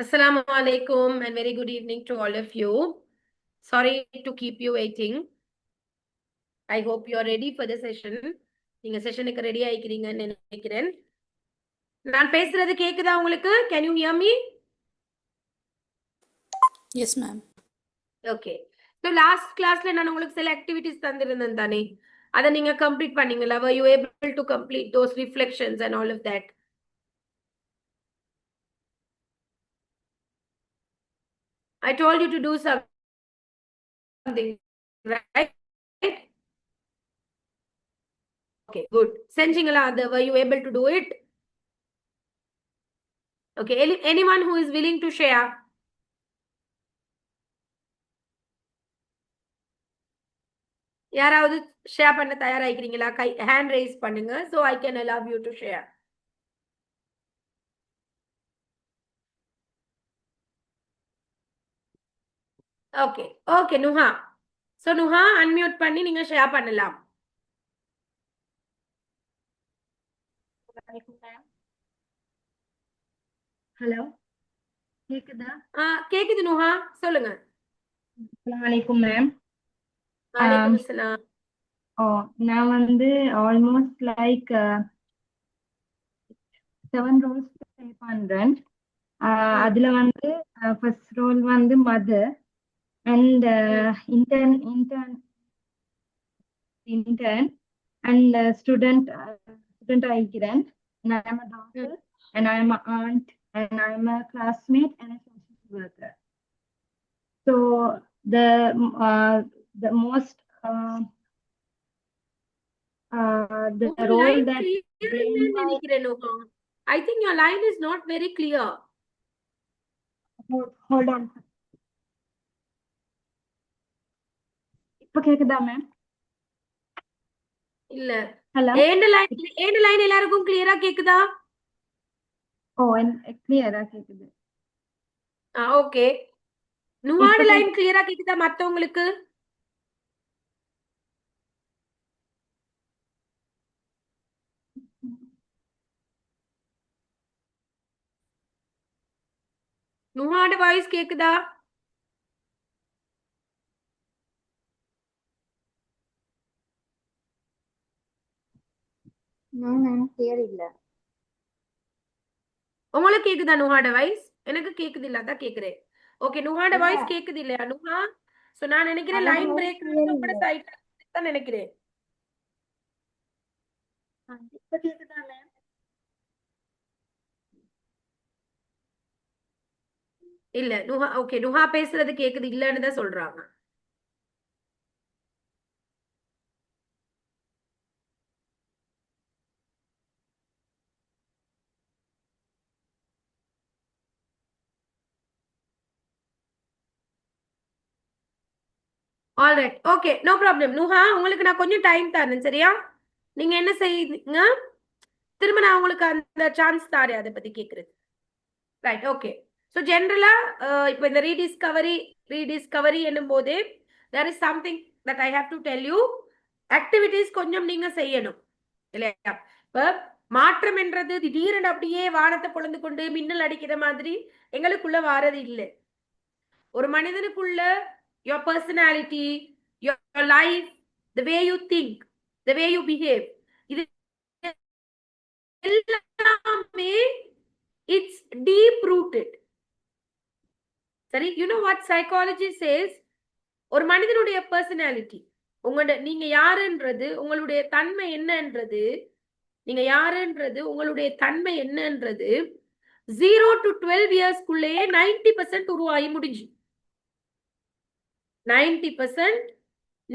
Assalamu alaikum and very good evening to all of you. Sorry to keep you waiting. I hope you are ready for the session. நீங்க செஷனுக்கு ready ஆயிக்கிறீங்கன்னு நினைக்கிறேன். நான் பேசுறது கேக்குதா உங்களுக்கு? Can you hear me? Yes, ma'am. Okay. So last classல நான் உங்களுக்கு சில activities தந்திருந்தேன் தானே? அதை நீங்க complete பண்ணீங்களா? Were you able to complete those reflections and all of that? I told you to do something, right? Okay, good. செஞ்சீங்களா? Were you able to do it? Okay, anyone who is willing to share? யாராவது share பண்ண தயாராகிறீங்களா? கை hand rice பண்ணுங்க so I can allow you to share. Okay, okay, Nuha. So Nuha unmute பண்ணி நீங்க share பண்ணலாம். Hello, கேக்குதா? கேக்குது நுஹா, சொல்லுங்க. அஸ்ஸலாமு அலைக்கும் மேம். வலைக்கும் அஸ்ஸலாம். நான் வந்து ஆல்மோஸ்ட் லைக் 7 ரோல்ஸ் ப்ளே பண்றேன். அதுல வந்து ஃபர்ஸ்ட் ரோல் வந்து mother and intern and student ஆகிக்கிறேன். And I am a doctor and I am an aunt and I am a classmate and a social worker. So the most the role that நினைக்கிறேன் Nuha. I think your line is not very clear. hold on. இப்ப கேக்குதா ma'am? இல்ல. Hello, ஏண்ட line எல்லாருக்கும் கிளியரா கேக்குதா? கிளியரா கேக்குது. ஓகே. நுஹாட லைன் கிளியரா கேக்குதா மத்தவங்களுக்கு? நுஹாட வாய்ஸ் கேக்குதா? கிளியர் இல்ல. உங்களுக்கு கேக்குதா நுஹாட வாய்ஸ்? எனக்கு கேக்குது இல்ல, அதான் கேக்குறேன். ஓகே, நுஹாட வாய்ஸ் கேக்குது இல்லையா நுஹா? சோ நான் நினைக்கிறேன் லைன் பிரேக் கூட சைடுல தான் நினைக்கிறேன். இப்ப கேக்குதா மேம்? இல்ல நுஹா, ஓகே நுஹா பேசுறது கேக்குது இல்லன்னு தான் சொல்றாங்க. Alright, okay, no problem. Nuha, உங்களுக்கு நான் கொஞ்சம் டைம் தரேன், சரியா? நீங்க என்ன செய்யுங்க, திரும்ப நான் உங்களுக்கு அந்த சான்ஸ் தாரேன் அதை பத்தி கேக்குறது. Right, okay. ஸோ ஜென்ரலா இப்போ இந்த ரீடிஸ்கவரி என்னும் போது there is something that I have to tell you. Activities கொஞ்சம் நீங்க செய்யணும் இல்லையா? இப்ப மாற்றம் என்றது திடீரென அப்படியே வானத்தை பொழந்து கொண்டு மின்னல் அடிக்கிற மாதிரி எங்களுக்குள்ள வாரது இல்லை. ஒரு மனிதனுக்குள்ள your personality, your life, the way you think, the way you behave, இது எல்லாமே it's deep rooted. சரி, you know what psychology says? ஒரு மனிதனுடைய பர்சனாலிட்டி, நீங்க யாருன்றது, உங்களுடைய தன்மை என்னன்றது, உங்களுடைய தன்மை என்னன்றது 0 to 12 இயர்ஸ்க்குள்ளேயே 90% உருவாகி முடிஞ்சு. 90%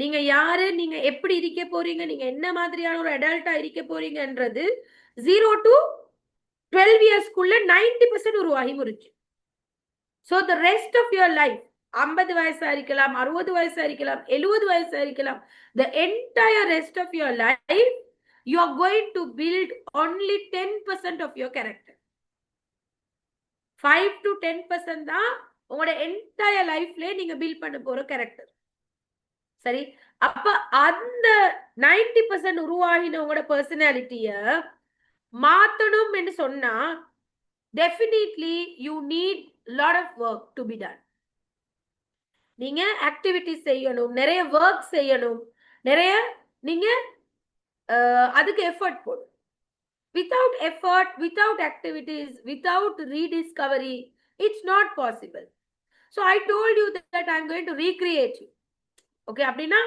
நீங்க யாரு, நீங்க எப்படி இருக்க போறீங்க, நீங்க என்ன மாதிரியான ஒரு அடல்ட்டா இருக்க போறீங்கன்றது 0 to 12 இயர்ஸ்க்குள்ள 90% உருவாகி முடிச்சு. So the rest of your life 50 வயசா இருக்கலாம், 60 வயசா இருக்கலாம், 70 வயசா இருக்கலாம், the entire rest of your life you are going to build only 10% of your character. 5 to 10% தான் உங்களோட என்டையர் லைஃப்ல நீங்க பில்ட் பண்ண போற கேரக்டர். சரி, அப்ப அந்த 90% உருவாகின உங்களோட பர்சனாலிட்டிய மாத்தணும் என்று சொன்னா definitely you need lot of work to be done. நீங்க ஆக்டிவிட்டிஸ் செய்யணும், நிறைய ஒர்க் செய்யணும், நிறைய நீங்க அதுக்கு எஃபர்ட் போடும். Without effort, without activities, without rediscovery, it's not possible. So I told you that I'm going to recreate you. Okay, அப்படின்னா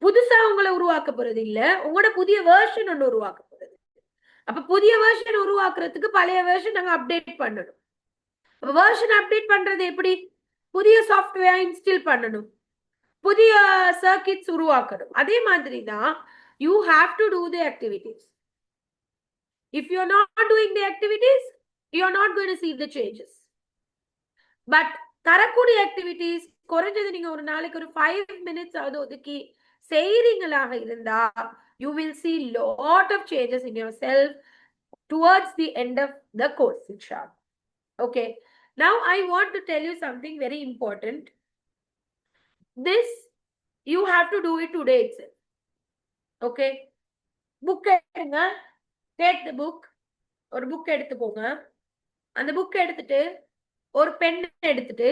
புதுசா உங்களை உருவாக்க போறது இல்ல, உங்களோட புதிய வெர்ஷன் ஒன்று உருவாக்க போறது. அப்ப புதிய வெர்ஷன் உருவாக்குறதுக்கு பழைய வெர்ஷன் நாங்க அப்டேட் பண்ணணும். வெர்ஷன் அப்டேட் பண்றது எப்படி? புதிய சாஃப்ட்வேர் இன்ஸ்டால் பண்ணணும், புதிய சர்க்கிட்ஸ் உருவாக்கணும். அதே மாதிரி தான் you have to do the activities. If you're not doing the activities, you're not going to see the changes. But தரக்கூடிய activities குறைஞ்சது நீங்க ஒரு நாளைக்கு ஒரு 5 minutes ஆவது ஒதுக்கி செய்றீங்களாக இருந்தா you will see lot of changes in yourself towards the end of the course, inshallah. Okay, now I want to tell you something very important. This you have to do it today itself. Okay, book எடுங்க, take the book. ஒரு book எடுத்துக்கோங்க. அந்த book எடுத்துட்டு ஒரு pen எடுத்துட்டு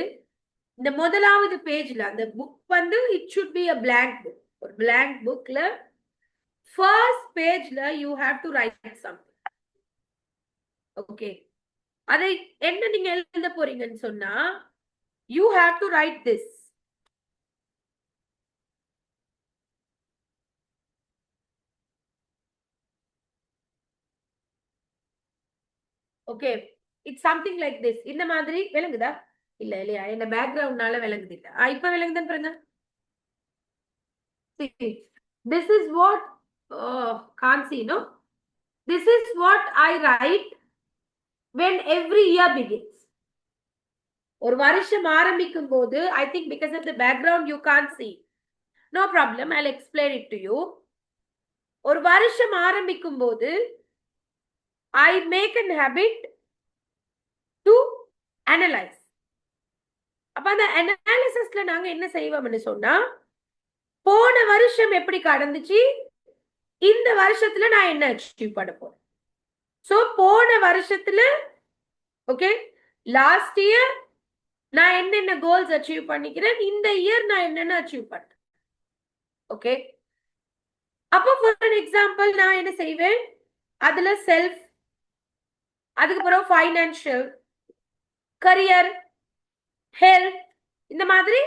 இந்த முதலாவது பேஜ்ல அந்த புக் வந்து it should be a blank book. ஒரு blank bookல first pageல you have to write something. Okay, அதை என்ன நீங்க எழுத போறீங்கன்னு சொன்னா you have to write this. Okay, it's something like this. இந்த மாதிரி விளங்குதா? இல்ல இல்லையா, என்ன பேக்ரவுண்ட்னால விளங்குது இல்ல. இப்ப விளங்குதுன்னு பாருங்க. See, this is what can't see, no? This is what I write when every year begins. ஒரு வருஷம் ஆரம்பிக்கும் போது I think because of the background you can't see. No problem, I'll explain it to you. ஒரு வருஷம் ஆரம்பிக்கும் போது I make an habit to analyze. அப்ப அந்த அனாலிசிஸ்ல நாங்க என்ன செய்வோம்னு சொன்னா போன வருஷம் எப்படி கடந்துச்சு, இந்த வருஷத்துல நான் என்ன அச்சீவ் பண்ண போறேன். சோ போன வருஷத்துல ஓகே லாஸ்ட் இயர் நான் என்னென்ன கோல்ஸ் அச்சீவ் பண்ணிக்கிறேன், இந்த இயர் நான் என்னென்ன அச்சீவ் பண்றேன். ஓகே, அப்போ ஃபார் எக்ஸாம்பிள் நான் என்ன செய்வேன், அதுல செல்ஃப், அதுக்கப்புறம் ஃபைனான்சியல், கரியர், ஹெல்த், இந்த மாதிரி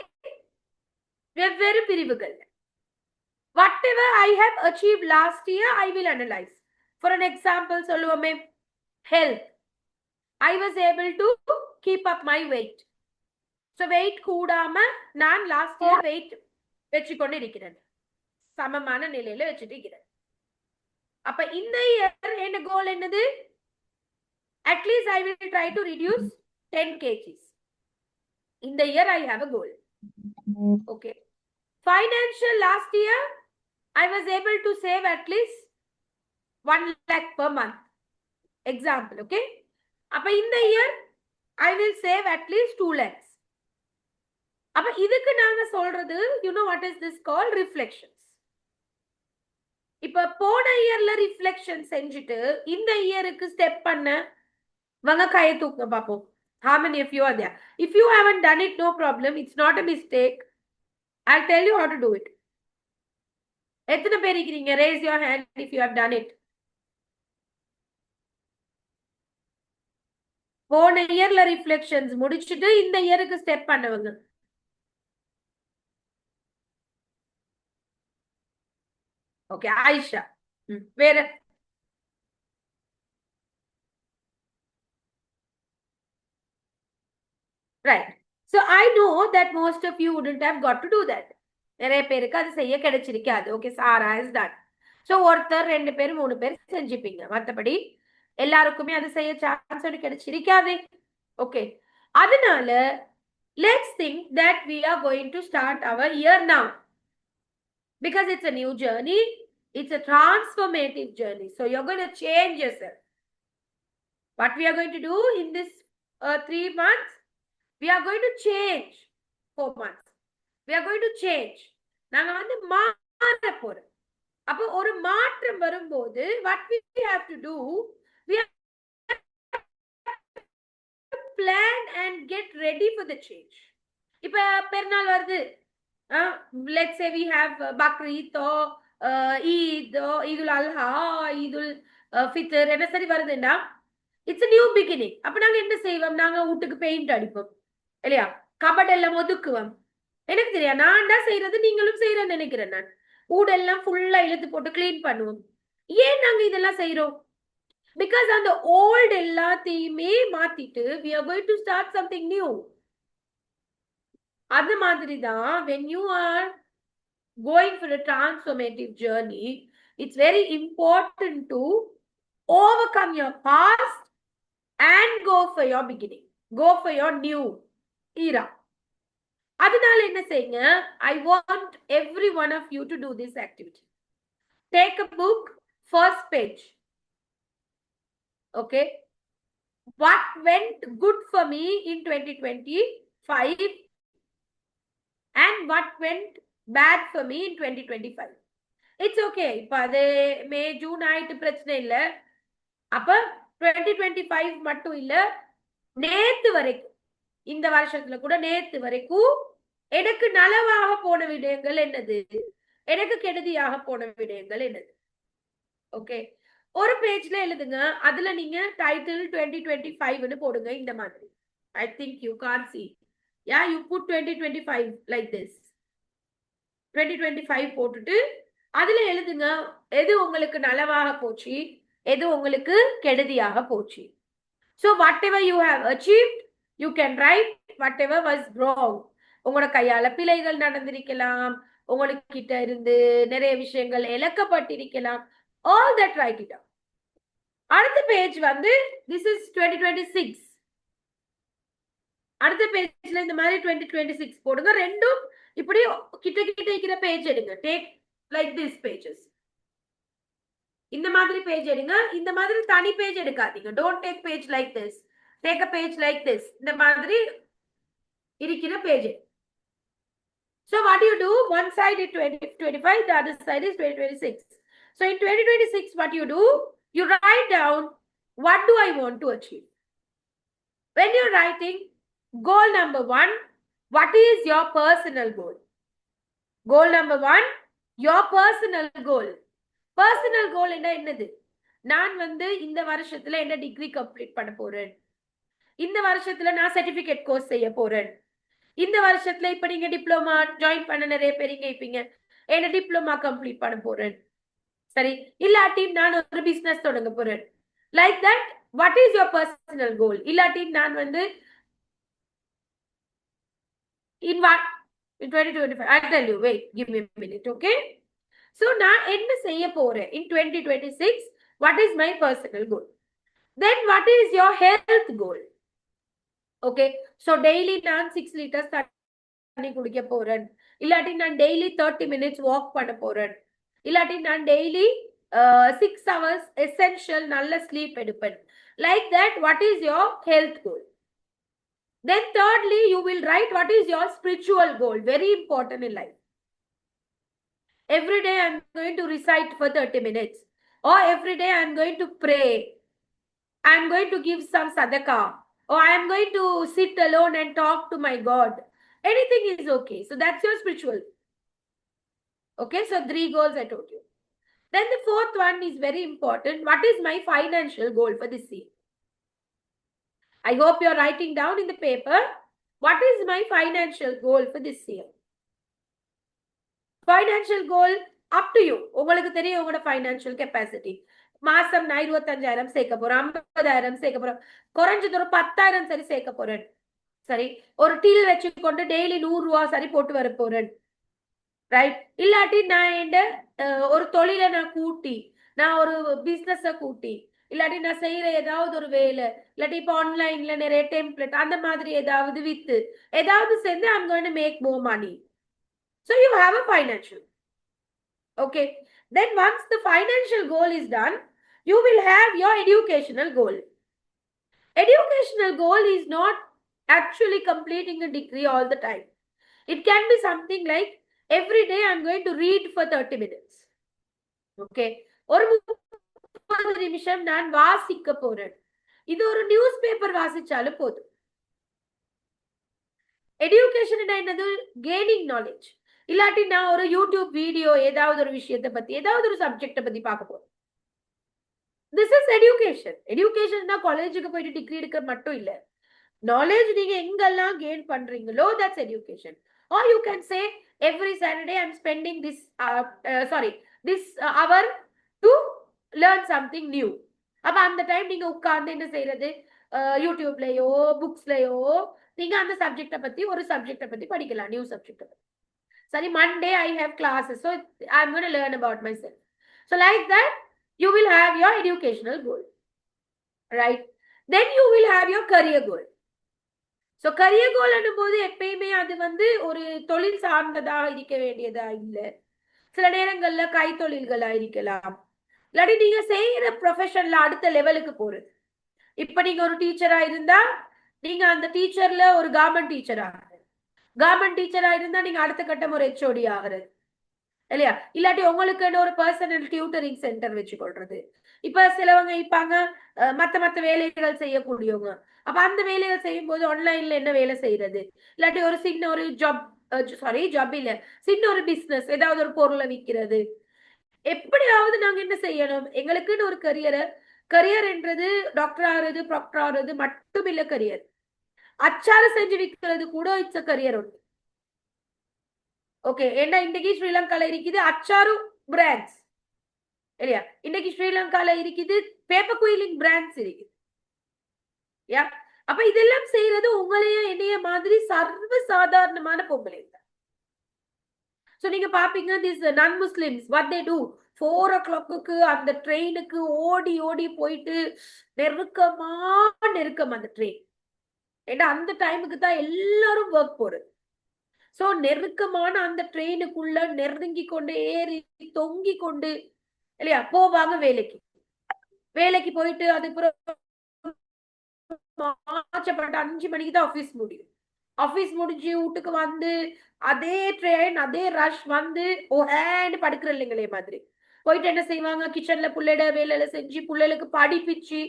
வெவ்வேறு பிரிவுகள். whatever I have achieved last year I will analyze. For an example சொல்லுவோமே, health, I was able to keep up my weight. So weight கூடாம நான் last year weight வெச்சுக்கொண்டு இருக்கிறேன், சமமான நிலையில வச்சுட்டு இருக்கிறேன். அப்ப இந்த இயர் என்ன கோல் என்னது, at least I will try to reduce 10 kgs. In the year I have a goal. Okay, financial, last year I was able to save at least 1 lakh per month. Example, okay? அப்ப இந்த year I will save at least 2 lakhs. அப்ப இதுக்கு நாங்க சொல்றது, you know what is this called? Reflections. இப்ப போன இயர்ல reflection செஞ்சுட்டு இந்த இயருக்கு ஸ்டெப் பண்ண வாங்க கையை தூக்குங்க பாப்போம். How many of you are there? If you haven't done it, no problem. It's not a mistake. I'll tell you how to do it. எத்தனை பேர் இருக்கீங்க? Raise your hand if you have done it. போன இயர்ல reflections முடிச்சிட்டு இந்த இயருக்கு step பண்ணவங்க. Okay, Ayesha. வேற right. So I know that most of you wouldn't have got to do that. நிறைய பேருக்கு அது செய்ய கிடைச்சிருக்காது. Okay, Sara is done. So ஒருத்தர் 2 பேர் 3 பேர் செஞ்சுப்பீங்க. மற்றபடி எல்லாருக்குமே அது செய்ய சான்ஸ் கிடைச்சிருக்காது. ஓகே, அதனால let's think that we are going to start our year now because it's a new journey, it's a transformative journey, so you're going to change yourself. What we are going to do in this 3 months, we are going to change. 4 months we are going to change. நாங்க வந்து மாற போறோம். அப்போ ஒரு மாற்றம் வரும்போது what we have to do, we have to plan and get ready for the change. இப்ப பெருநாள் வருது, let's say we have Bakrid or Eid or Eidul Adha, Eidul Fitr என்ன சரி வருதுன்னா it's a new beginning. அப்ப நாங்க என்ன செய்வோம், நாங்க வீட்டுக்கு பெயிண்ட் அடிப்போம் இல்லையா, கபட் எல்லாம் ஒதுக்குவோம். எனக்கு தெரியா, நான் தான் செய்யறது, நீங்களும் செய்யறேன்னு நினைக்கிறேன். நான் ஊடெல்லாம் ஃபுல்லா இழுத்து போட்டு கிளீன் பண்ணுவோம். ஏன் நாங்க இதெல்லாம் செய்யறோம்? பிகாஸ் அந்த ஓல்ட் எல்லாத்தையுமே மாத்திட்டு we are going to start something new. அது மாதிரி தான் when you are going for a transformative journey, it's very important to overcome your past and go for your beginning, go for your new era. அதனால என்ன செய்யுங்க, I want every one of you to do this activity. Take a book, first page. Okay, what went good for me in 2025 and what went bad for me in 2025. It's okay, இப்ப அது May June ஆயிட்டு பிரச்சனை இல்ல. அப்ப 2025 மட்டும் இல்ல, நேத்து வரைக்கும், இந்த வருஷத்துல கூட நேத்து வரைக்கும் எனக்கு நலவாக போன விடயங்கள் என்னது, எனக்கு கெடுதியாக போன விடயங்கள் என்னது. ஓகே, ஒரு பேஜ்ல எழுதுங்க, அதுல நீங்க டைட்டில் 2025 போடுங்க. இந்த மாதிரி I think you can't see. Yeah, you put 2025 like this. 2025 போட்டுட்டு அதுல எழுதுங்க எது உங்களுக்கு நலவாக போச்சு, எது உங்களுக்கு கெடுதியாக போச்சு. So whatever you have achieved, you can write whatever was wrong. உங்களோட கையால பிழைகள் நடந்திருக்கலாம், உங்களுக்கு கிட்ட இருந்து நிறைய விஷயங்கள் இழக்கப்பட்டிருக்கலாம். All that write it down. அடுத்த பேஜ் வந்து this is 2026. அடுத்த பேஜ்ல இந்த மாதிரி 2026 போடுங்க. ரெண்டும் இப்படி கிட்ட கிட்ட இருக்கிற பேஜ் எடுங்க. Take like this pages. இந்த மாதிரி பேஜ் எடுங்க. இந்த மாதிரி தனி பேஜ் எடுக்காதீங்க. Don't take page like this, take a page like this. இந்த மாதிரி இருக்கிற page. So what do you do? One side is 2025, the other side is 2026. So in 2026, what you do? You write down, what do I want to achieve? When you're writing goal number 1, what is your personal goal? Goal number 1, your personal goal. Personal goal என்னது? நான் வந்து இந்த வருஷத்துல என்ன degree complete பண்ண போறேன், இந்த வருஷத்துல நான் சர்டிபிகேட் கோர்ஸ் செய்ய போறேன், இந்த வருஷத்துல இப்ப நீங்க டிப்ளமா ஜாயின் பண்ண நிறைய பேர் இங்க இருப்பீங்க, என்ன டிப்ளமா கம்ப்ளீட் பண்ண போறேன். சரி, இல்லாட்டி நான் ஒரு பிசினஸ் தொடங்க போறேன். Like that, what is your personal கோல்? இல்லாட்டி நான் வந்து in 2025, I'll tell you, wait, give me a minute, okay? So நான் என்ன செய்ய போறேன் in 2026? What is my personal goal? Then what is your health goal? Okay, so daily நான் 6 liters தண்ணி குடிக்க போறேன், இல்லாட்டி நான் daily 30 minutes walk பண்ண போறேன், இல்லாட்டி நான் daily 6 hours essential நல்ல sleep எடுப்பேன். Like that, what is your health goal? Then thirdly, you will write what is your spiritual goal. Very important in life. Every day I'm going to recite for 30 minutes. Or every day I'm going to pray. I'm going to give some sadaqah. Or I'm going to sit alone and talk to my God. Anything is okay. So that's your spiritual. Okay, so 3 goals I told you. Then the fourth one is very important. What is my financial goal for this year? I hope you're writing down in the paper, what is my financial goal for this year? Financial goal up to you. உங்களுக்கு தெரியும் உங்களோட financial capacity. மாசம் நான் 25,000 சேர்க்க போறேன், 50,000 சேர்க்க போறேன், குறைஞ்சது ஒரு 10,000 சரி சேர்க்க போறேன். சரி, ஒரு டீல் வச்சு கொண்டு டெய்லி 100 ரூபாய் சரி போட்டு வர போறேன். ரைட், இல்லாட்டி நான் ஒரு தொழிலை நான் கூட்டி, நான் ஒரு பிசினஸ கூட்டி, இல்லாட்டி நான் செய்யற ஏதாவது ஒரு வேலை, இல்லாட்டி இப்போ ஆன்லைன்ல நிறைய டெம்ப்ளேட் அந்த மாதிரி ஏதாவது வித்து ஏதாவது சேர்ந்து I'm going to make more money. So you have a financial. Okay. Then once the financial goal is done, you will have your educational goal. Educational goal is not actually completing a degree all the time. It can be something like every day I'm going to read for 30 minutes. Okay. ஒரு 30 நிமிஷம் நான் வாசிக்க போறேன். இது ஒரு news paper வாசிச்சாலும் போதும். Education என்னது? Gaining knowledge. இல்லாட்டி நான் ஒரு யூடியூப் வீடியோ ஏதாவது ஒரு விஷயத்தை பத்தி ஏதாவது ஒரு சப்ஜெக்ட பத்தி பார்க்க போறேன். This is education. எஜுகேஷன்னா காலேஜுக்கு போயிட்டு டிகிரி எடுக்க மட்டும் இல்ல. நாலேஜ் நீங்க எங்கெல்லாம் கெயின் பண்றீங்களோ that's education. Or you can say every Saturday I'm spending this hour to learn something new. அப்ப அந்த டைம் நீங்க உட்கார்ந்து என்ன செய்யறது? யூடியூப்லயோ புக்ஸ்லயோ நீங்க அந்த சப்ஜெக்ட பத்தி ஒரு சப்ஜெக்ட பத்தி படிக்கலாம், நியூ சப்ஜெக்ட பத்தி. சரி, Monday I have classes, so I'm going to learn about myself. So like that you will have your educational goal, right? Then you will have your career goal. So career goal போது எப்பயுமே அது ஒரு தொழில் சார்ந்ததா இருக்க வேண்டியதா இல்ல. சில நேரங்கள்ல கைத்தொழில்களா இருக்கலாம், இல்லாட்டி நீங்க செய்யற ப்ரொஃபஷன்ல அடுத்த லெவலுக்கு போறது. இப்ப நீங்க ஒரு டீச்சரா இருந்தா நீங்க அந்த டீச்சர்ல ஒரு கவர்மெண்ட் டீச்சர் ஆகுறது. கவர்மெண்ட் டீச்சரா இருந்தா நீங்க அடுத்த கட்டம் ஒரு HOD ஆகுறது இல்லையா? இல்லாட்டி உங்களுக்கு ஒரு பர்சனல் டியூட்டரிங் சென்டர் வச்சு கொள்றது. இப்ப சிலவங்க இருப்பாங்க மத்த வேலைகள் செய்யக்கூடியவங்க. அப்ப அந்த வேலைகள் செய்யும் போது ஆன்லைன்ல என்ன வேலை செய்யறது, இல்லாட்டி ஒரு சின்ன ஒரு ஜாப் இல்ல, சின்ன ஒரு பிசினஸ் ஏதாவது ஒரு பொருளை விற்கிறது. எப்படியாவது நாங்க என்ன செய்யணும், எங்களுக்குன்னு ஒரு கரியர் என்றது டாக்டர் ஆகுறது ப்ராக்டர் ஆகுறது மட்டும் இல்ல. கரியர் அச்சாறு செஞ்சு விற்கிறது கூட இட்ஸ் அ கரியர் ஒன்று. ஓகே, ஏன்னா இன்னைக்கு ஸ்ரீலங்கால இருக்குது அச்சாரு பிராண்ட்ஸ் இல்லையா? இன்னைக்கு ஸ்ரீலங்கால இருக்குது பேப்பர் குயிலிங் பிராண்ட்ஸ் இருக்குது. யா, அப்ப இதெல்லாம் செய்யறது உங்களையே என்னைய மாதிரி சர்வ சாதாரணமான பொம்பளை. சோ நீங்க பாப்பீங்க திஸ் நான் Muslims what they do 4 o'clock அந்த ட்ரெயினுக்கு ஓடி ஓடி போயிட்டு நெருக்கம் அந்த ட்ரெயின். ஏன்னா அந்த டைமுக்கு தான் எல்லாரும் ஒர்க் போறது. சோ நெருக்கமான அந்த ட்ரெயினுக்குள்ள நெருங்கி கொண்டு ஏறி தொங்கி கொண்டு இல்லையா போவாங்க வேலைக்கு போயிட்டு அதுக்கப்புறம் 5 மணிக்கு தான் ஆபீஸ் முடிஞ்சு வீட்டுக்கு வந்து அதே ட்ரெயின் அதே ரஷ் படுக்கிற இல்லைங்களே மாதிரி போயிட்டு என்ன செய்வாங்க, கிச்சன்ல புள்ளைட வேலையில செஞ்சு புள்ளைகளுக்கு படிப்பிச்சு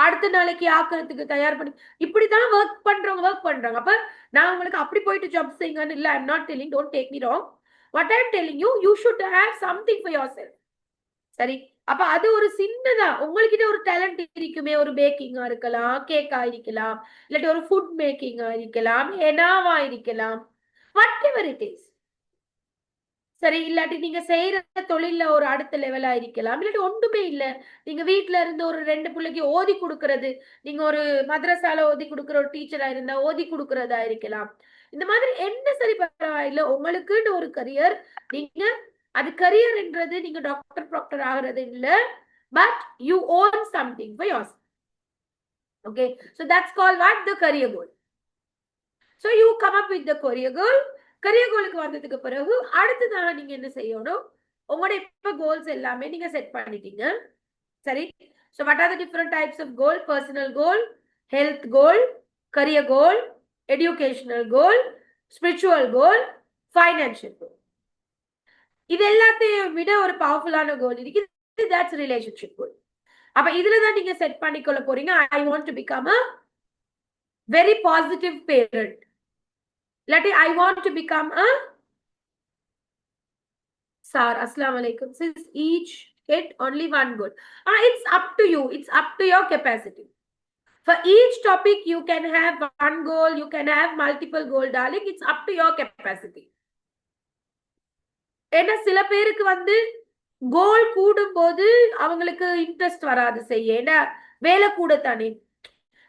அடுத்த நாளைக்கு ஆக்கிறதுக்கு தயார் பண்ணி இப்படிதான் ஒர்க் பண்றாங்க. அப்ப நான் உங்களுக்கு அப்படி போயிட்டு ஜாப் செய்யுங்கன்னு இல்ல. I'm not telling, don't take me wrong. What I'm telling you should have something for your self. சரி, அப்ப அது ஒரு சின்னதா உங்ககிட்ட ஒரு டேலண்ட் இருக்குமே, ஒரு பேக்கிங்கா இருக்கலாம், கேக்கா இருக்கலாம், இல்லாட்டி ஒரு ஃபுட் மேக்கிங்கா இருக்கலாம், எனாவா இருக்கலாம், வாட் எவர் இட் இஸ். சரி, இல்லாட்டி நீங்க செய்யற தொழில ஒரு அடுத்த லெவலா இருக்கலாம், இல்லாட்டி ஒன்றுமே இல்ல நீங்க வீட்டுல இருந்து ஒரு 2 பிள்ளைக்கு ஓதி கொடுக்கறது, நீங்க ஒரு மദ്രസാல ஓதி கொடுக்குற ஒரு டீச்சரா இருந்தா ஓதி கொடுக்கறதா இருக்கலாம். இந்த மாதிரி என்ன சரி பரவாயில்ல, உங்களுக்குன்னு ஒரு கரியர். நீங்க அது கரியர் என்றது நீங்க டாக்டர் ஆகிறது இல்ல, but you own something for yourself. Okay, so that's called what the career goal. So you come up with the career goal. Career கோலுக்கு வந்ததுக்கு பிறகு அடுத்ததாக நீங்க என்ன செய்யணும், உங்களோட இப்ப கோல்ஸ் எல்லாமே நீங்க செட் பண்ணிட்டீங்க. சரி, so what are the different types of goal? Personal goal, health goal, career goal, educational goal, spiritual goal, financial goal. இது எல்லாத்தையும் விட ஒரு பவர்ஃபுல்லான கோல் இருக்கு, that's relationship goal. அப்ப இதுலதான் நீங்க செட் பண்ணிக்கொள்ள போறீங்க, I want to become a very positive parent. I want to become a Sir, Assalamu alaikum. Since each get only one goal. It's up to you. It's up to your capacity. For each topic, you can have one goal. You can have multiple goal, darling. It's up to your capacity. ஏன்னா சில பேருக்கு கோல் கூடும் போது அவங்களுக்கு interest வராது செய்ய, ஏன்னா வேலை கூட தானே.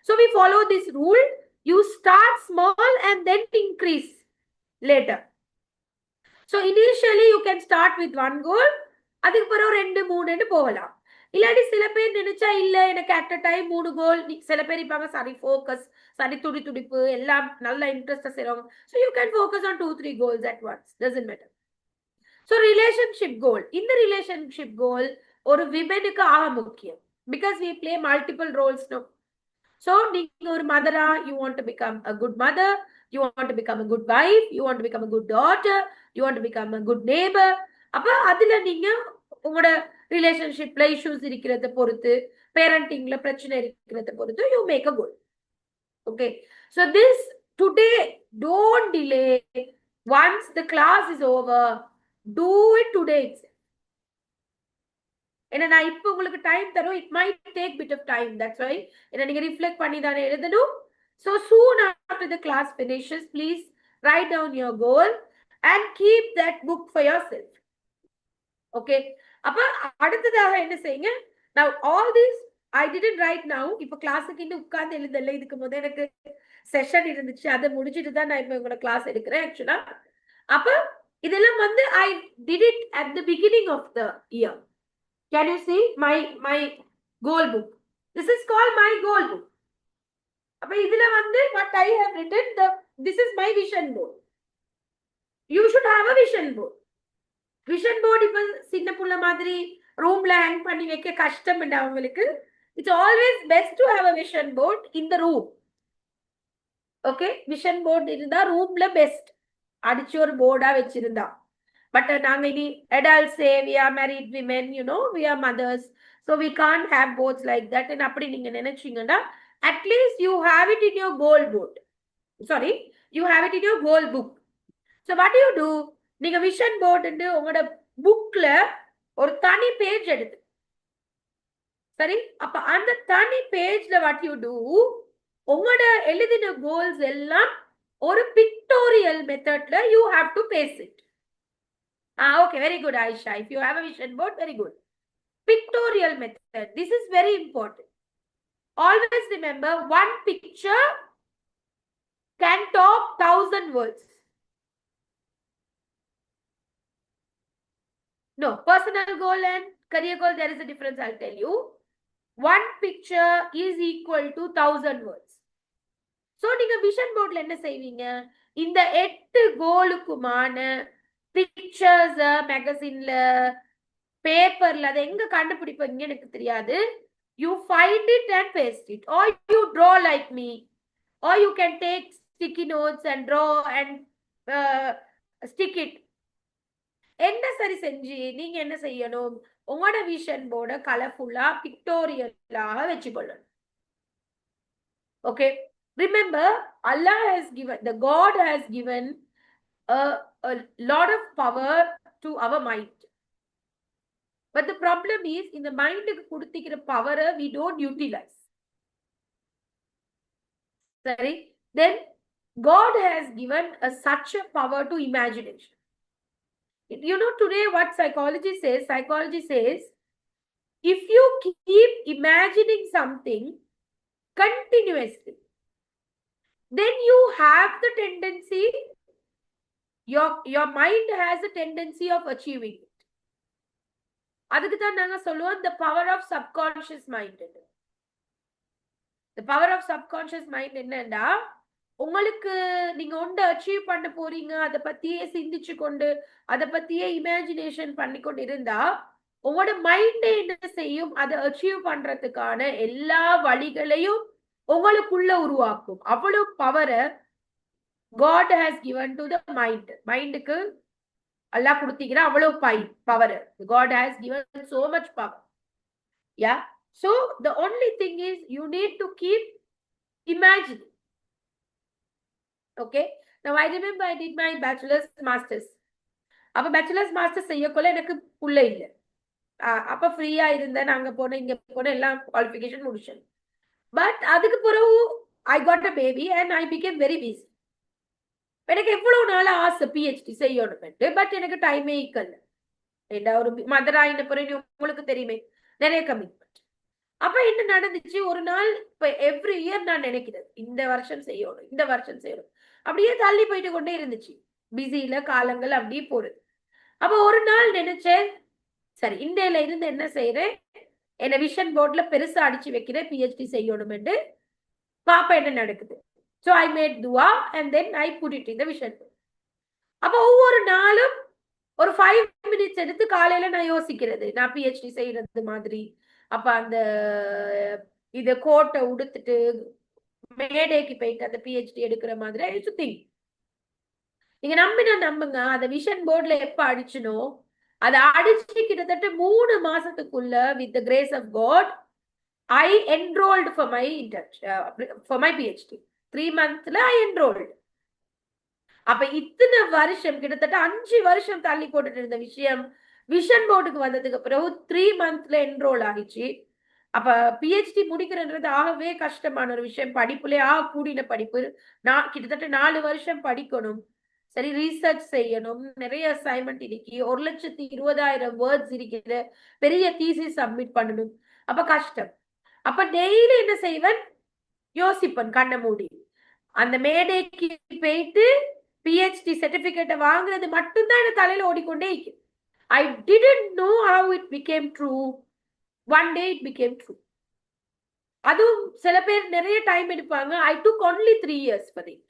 So we follow this rule. You start small and then increase later. So initially you can start with one goal, அதுக்கு பிறகு 2 3 போகலாம். இல்லாட்டி சில பேர் நினைச்சா இல்ல எனக்கு அட் அ டைம் 3 கோல், சில பேர் இருப்பாங்க சரி ஃபோக்கஸ், சரி துடிப்பு எல்லாம் நல்ல இன்ட்ரெஸ்ட் செய்றவங்க. So you can focus on 2-3 goals at once, doesn't matter. So relationship goal, இந்த relationship goal ஒரு விமனுக்கு ஆக முக்கியம், because we play multiple roles now. So நீங்க ஒரு மதரா, you want to become a good mother, you want to become a good wife, you want to become a good daughter, you want to become a good neighbor. அப்ப அதுல நீங்க உங்களோட ரிலேஷன்ஷிப்ல issues இருக்கிறத பொறுத்து, பேரண்டிங்ல பிரச்சனை இருக்கிறத பொறுத்து you make a goal. Okay, so this today, don't delay. Once the class is over, do it today itself. ஏன்னா நான் இப்போ உங்களுக்கு டைம் தரும், it might take bit of time, that's why ஏன்னா நீங்க ரிஃப்ளெக்ட் பண்ணி தானே எழுதணும். So soon after the class finishes, please write down your goal and keep that book for yourself. Okay, அப்ப அடுத்ததாக என்ன செய்யுங்க, now all this I didn't write now. இப்போ கிளாஸுக்கு இன்னும் உட்கார்ந்து எழுதல, இதுக்கு முதல்ல எனக்கு செஷன் இருந்துச்சு, அதை முடிச்சிட்டு தான் நான் இப்போ உங்களோட கிளாஸ் எடுக்கிறேன் ஆக்சுவலா. அப்ப இதெல்லாம் வந்து I did it at the beginning of the year. Can you see my goal book? This is called my goal book. அப்ப இதுல வந்து what I have written, this is my vision board. You should have a vision board. Vision board இப்ப சின்ன புள்ள மாதிரி ரூம்ல hang பண்ணி வைக்க கஷ்டம் இல்ல அவங்களுக்கு. It's always best to have a vision board in the room. Okay, vision board இருந்தா ரூம்ல பெஸ்ட், அடிச்சு ஒரு போர்டா வச்சிருந்தா. But நாங்க இனி adults say we are married women, you know, we are mothers, so we can't have boards like that. And அப்படி நீங்க நினைச்சீங்கன்னா at least you have it in your goal board. Sorry, you have it in your goal book. So what do you do? நீங்க vision board உங்களோட புக்ல ஒரு தனி page எடுத்து, சரி, அப்ப அந்த தனி பேஜ்ல what you do, உங்களோட எழுதின கோல்ஸ் எல்லாம் ஒரு பிக்டோரியல் மெத்தட்ல you have to paste it. Okay, very good, Aisha. If you have a vision board, very good. Pictorial method. This is very important. Always remember, one picture can top 1,000 words. No, personal goal and career goal, there is a difference, I'll tell you. One picture is equal to 1,000 words. So, நீங்க vision போர்ட்ல என்ன செய்வீங்க, இந்த 8 கோலுக்குமான pictures மேகசின்ல பேப்பர்ல அதை எங்க கண்டுபிடிப்பீங்க எனக்கு தெரியாது. You find it and paste it, or you draw like me, or you can take sticky notes and draw and stick it. என்ன சரி செஞ்சு நீங்க என்ன செய்யணும், உங்களோட விஷன் போர்டை கலர்ஃபுல்லா பிக்டோரியலாக வச்சுக்கொள்ளணும். Okay, remember, Allah has given, the God has given a lot of power to our mind. But the problem is, in the mind kuduthikira power we don't utilize. Sorry, then God has given such a power to imagination. You know, today what psychology says, if you keep imagining something continuously, then you have the tendency, your mind has a tendency of achieving it. அதுக்கு தான் நாங்க சொல்லுவோம் the power of subconscious mind. The power of subconscious mind என்னன்னா, உங்களுக்கு நீங்க ஒன்று achieve பண்ண போறீங்க, அதை பத்தியே சிந்திச்சு கொண்டு அதை பத்தியே இமேஜினேஷன் பண்ணி கொண்டு இருந்தா உங்களோட மைண்ட் என்ன செய்யும், அதை அச்சீவ் பண்றதுக்கான எல்லா வழிகளையும் உங்களுக்குள்ள உருவாக்கும். அவ்வளவு பவரை God has given to the mind. மைண்டுக்கு அல்லாஹ் கொடுத்தீங்கன்னா அவ்வளவு power. God has given so much power. Yeah, so the only thing is you need to keep imagining. Okay, now I remember I did my bachelor's masters. அப்ப bachelor's masters செய்யக்குள்ள எனக்கு புள்ள இல்லை, அப்ப ஃப்ரீயா இருந்தேன், நாங்க போன இங்க போன எல்லாம் குவாலிஃபிகேஷன் முடிச்சேன். பட் அதுக்கு பிறகு I got a baby and I became very busy. எனக்கு எவ்வளவு நாள் ஆசை பிஹெச்டி செய்யணும்ட்டு, பட் எனக்கு டைமே இக்கல்ல. ஏண்டா ஒரு மதர் ஆயின பிறகு உங்களுக்கு தெரியுமே நிறைய கமிட்மெண்ட். அப்ப என்ன நடந்துச்சு, ஒரு நாள் இப்ப எவ்ரி இயர் நான் நினைக்கிறது இந்த வருஷம் செய்யணும், இந்த வருஷம் செய்யணும், அப்படியே தள்ளி போயிட்டு கொண்டே இருந்துச்சு, பிஸியில காலங்கள் அப்படியே போறது. அப்ப ஒரு நாள் நினைச்சேன், சரி இந்தியில இருந்து என்ன செய்யறேன், என்ன விஷன் போர்ட்ல பெருசா அடிச்சு வைக்கிறேன், பிஹெச்டி செய்யணும் என்று பாப்பா என்ன நடக்குது. ஸோ ஐ மேட் துவா and then I put it in the vision board. அப்போ ஒவ்வொரு நாளும் ஒரு 5 மினிட்ஸ் எடுத்து காலையில நான் யோசிக்கிறது, நான் பிஹெச்டி செய்யறது மாதிரி. அப்ப அந்த இத கோட்டை உடுத்துட்டு மேடைக்கு போயிட்டு அந்த பிஹெச்டி எடுக்கிற மாதிரி ஐ யூஸ் டு திங்க். நீங்க நம்புங்க, அந்த விஷன் போர்ட்ல எப்ப அடிச்சனோ அதை அடிச்சு கிட்டத்தட்ட 3 மாசத்துக்குள்ள with the grace of God I enrolled for my for my PhD. 3 monthsல I enrolled. அப்ப இத்தனை வருஷம், கிட்டத்தட்ட 5 வருஷம் தள்ளி போட்டுட்டு இருந்த விஷயம் விஷன் போர்டுக்கு வந்ததுக்கு பிறகு 3 monthsல என்ரோல் ஆகிச்சு. அப்ப பிஹெச்டி முடிக்கிறன்றது ஆகவே கஷ்டமான ஒரு விஷயம். படிப்புலே கூடின படிப்பு. நான் கிட்டத்தட்ட 4 வருஷம் படிக்கணும், சரி, ரீசர்ச் செய்யணும், நிறைய அசைன்மெண்ட் இன்னைக்கு 1,20,000 வேர்ட்ஸ் இருக்கிற பெரிய தீசிஸ் சப்மிட் பண்ணணும். அப்ப கஷ்டம். அப்ப டெய்லி என்ன செய்வன், யோசிப்பன் கண்ண மூடி. அந்த மேடைக்கு போயிட்டு பிஹெச்டி சர்டிபிகேட்டை வாங்குறது மட்டும்தான் என்ன தலையில ஓடிக்கொண்டே இருக்கு. I didn't know how it became true. One day it became true. அதுவும் சில பேர் நிறைய டைம் எடுப்பாங்க. I took only 3 years for it.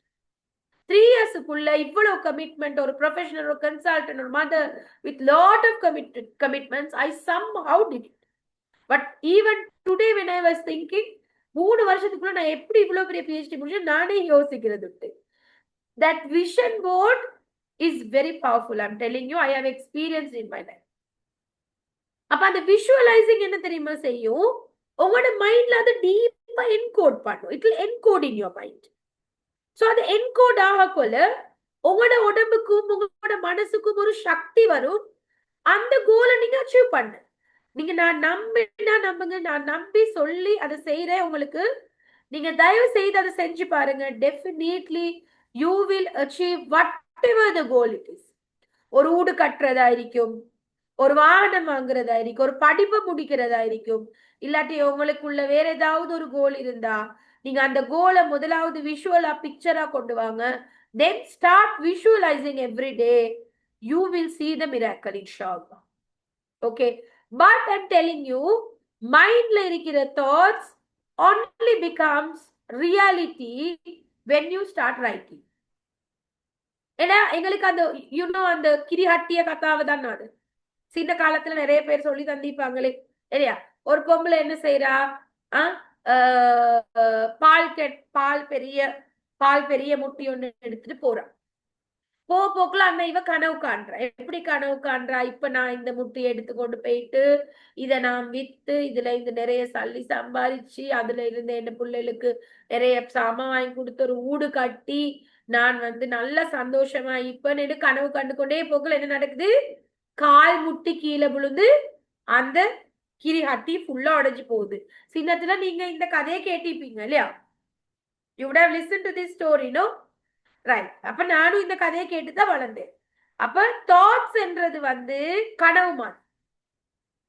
3 yearsக்குள்ள இவ்வளவு கமிட்மெண்ட், ஒரு ப்ரொஃபஷனல், ஒரு கன்சல்டன்ட், ஒரு mother with lot of commitments, I somehow did it. But even today when I was thinking, 3 வருஷத்துக்குள்ள நான் எப்படி இவ்வளவு பெரிய பிஹெச்டி முடிச்சேன் நானே யோசிக்கிறது உண்டு. That vision board is very powerful. I'm telling you, I have experienced in my life. அப்ப அந்த விஷுவலைசிங் என்ன தெரியுமா செய்யும், உங்களோட மைண்ட்ல அது டீப்பா என்கோட் பண்ணும். It will encode in your mind. So அது என்கோட் ஆகக்குள்ள உங்களோட உடம்புக்கும் உங்களோட மனசுக்கும் ஒரு சக்தி வரும். அந்த கோலை நீங்க அச்சீவ் பண்ண. நீங்க நான் நம்புங்க, நான் நம்பி சொல்லி அதை செய்யறேன் உங்களுக்கு. நீங்க தயவு செய்து அதை செஞ்சு பாருங்க. Definitely you will achieve what ever the goal it is. ஒரு வீடு கட்டுறதா இருக்கும், ஒரு வாகனம் வாங்குறதா இருக்கும், ஒரு படிப்பு முடிக்கிறதா இருக்கும், இல்லாட்டி உங்களுக்குள்ள வேற ஏதாவது ஒரு கோல் இருந்தா நீங்க அந்த கோலை முதலாவது விஷுவலா பிக்சரா கொண்டு வாங்க. Then start visualizing every day. You will see the miracle, inshallah. Okay, but I'm telling you, mindல இருக்கிற thoughts only becomes reality when you start writing. ஏன்னா எங்களுக்கு அந்த அந்த கிரிஹட்டிய கதாவை தான் அது சின்ன காலத்துல நிறைய பேர் சொல்லி தந்திப்பாங்களே இல்லையா. ஒரு பொம்பளை என்ன செய்யறா, பால் பெரிய முட்டி ஒண்ணு எடுத்துட்டு போறான். போக்குல அந்த இவ கனவு காண்றா. எப்படி கனவு காண்றா, இப்ப நான் இந்த முட்டியை எடுத்து கொண்டு போயிட்டு இதை நான் வித்து இதுல இந்த நிறைய சல்லி சம்பாதிச்சு அதுல இருந்து என்ன பிள்ளைகளுக்கு நிறைய சாமான் வாங்கி கொடுத்து ஒரு வீடு கட்டி நான் நல்ல சந்தோஷமா இப்ப கனவு கண்டு கொண்டே போக்குல என்ன நடக்குது, கால் முட்டி கீழே விழுந்து அந்த கிரிஹட்டி ஃபுல்லா உடைஞ்சு போகுது. சின்னத்துல நீங்க இந்த கதையை கேட்டிருப்பீங்க இல்லையா. You would have listened to this story, no? Right. அப்ப நானும் இந்த கதையை கேட்டுதான் வளர்ந்தேன். அப்ப தாட்ஸ் என்றது கனவு மாதிரி.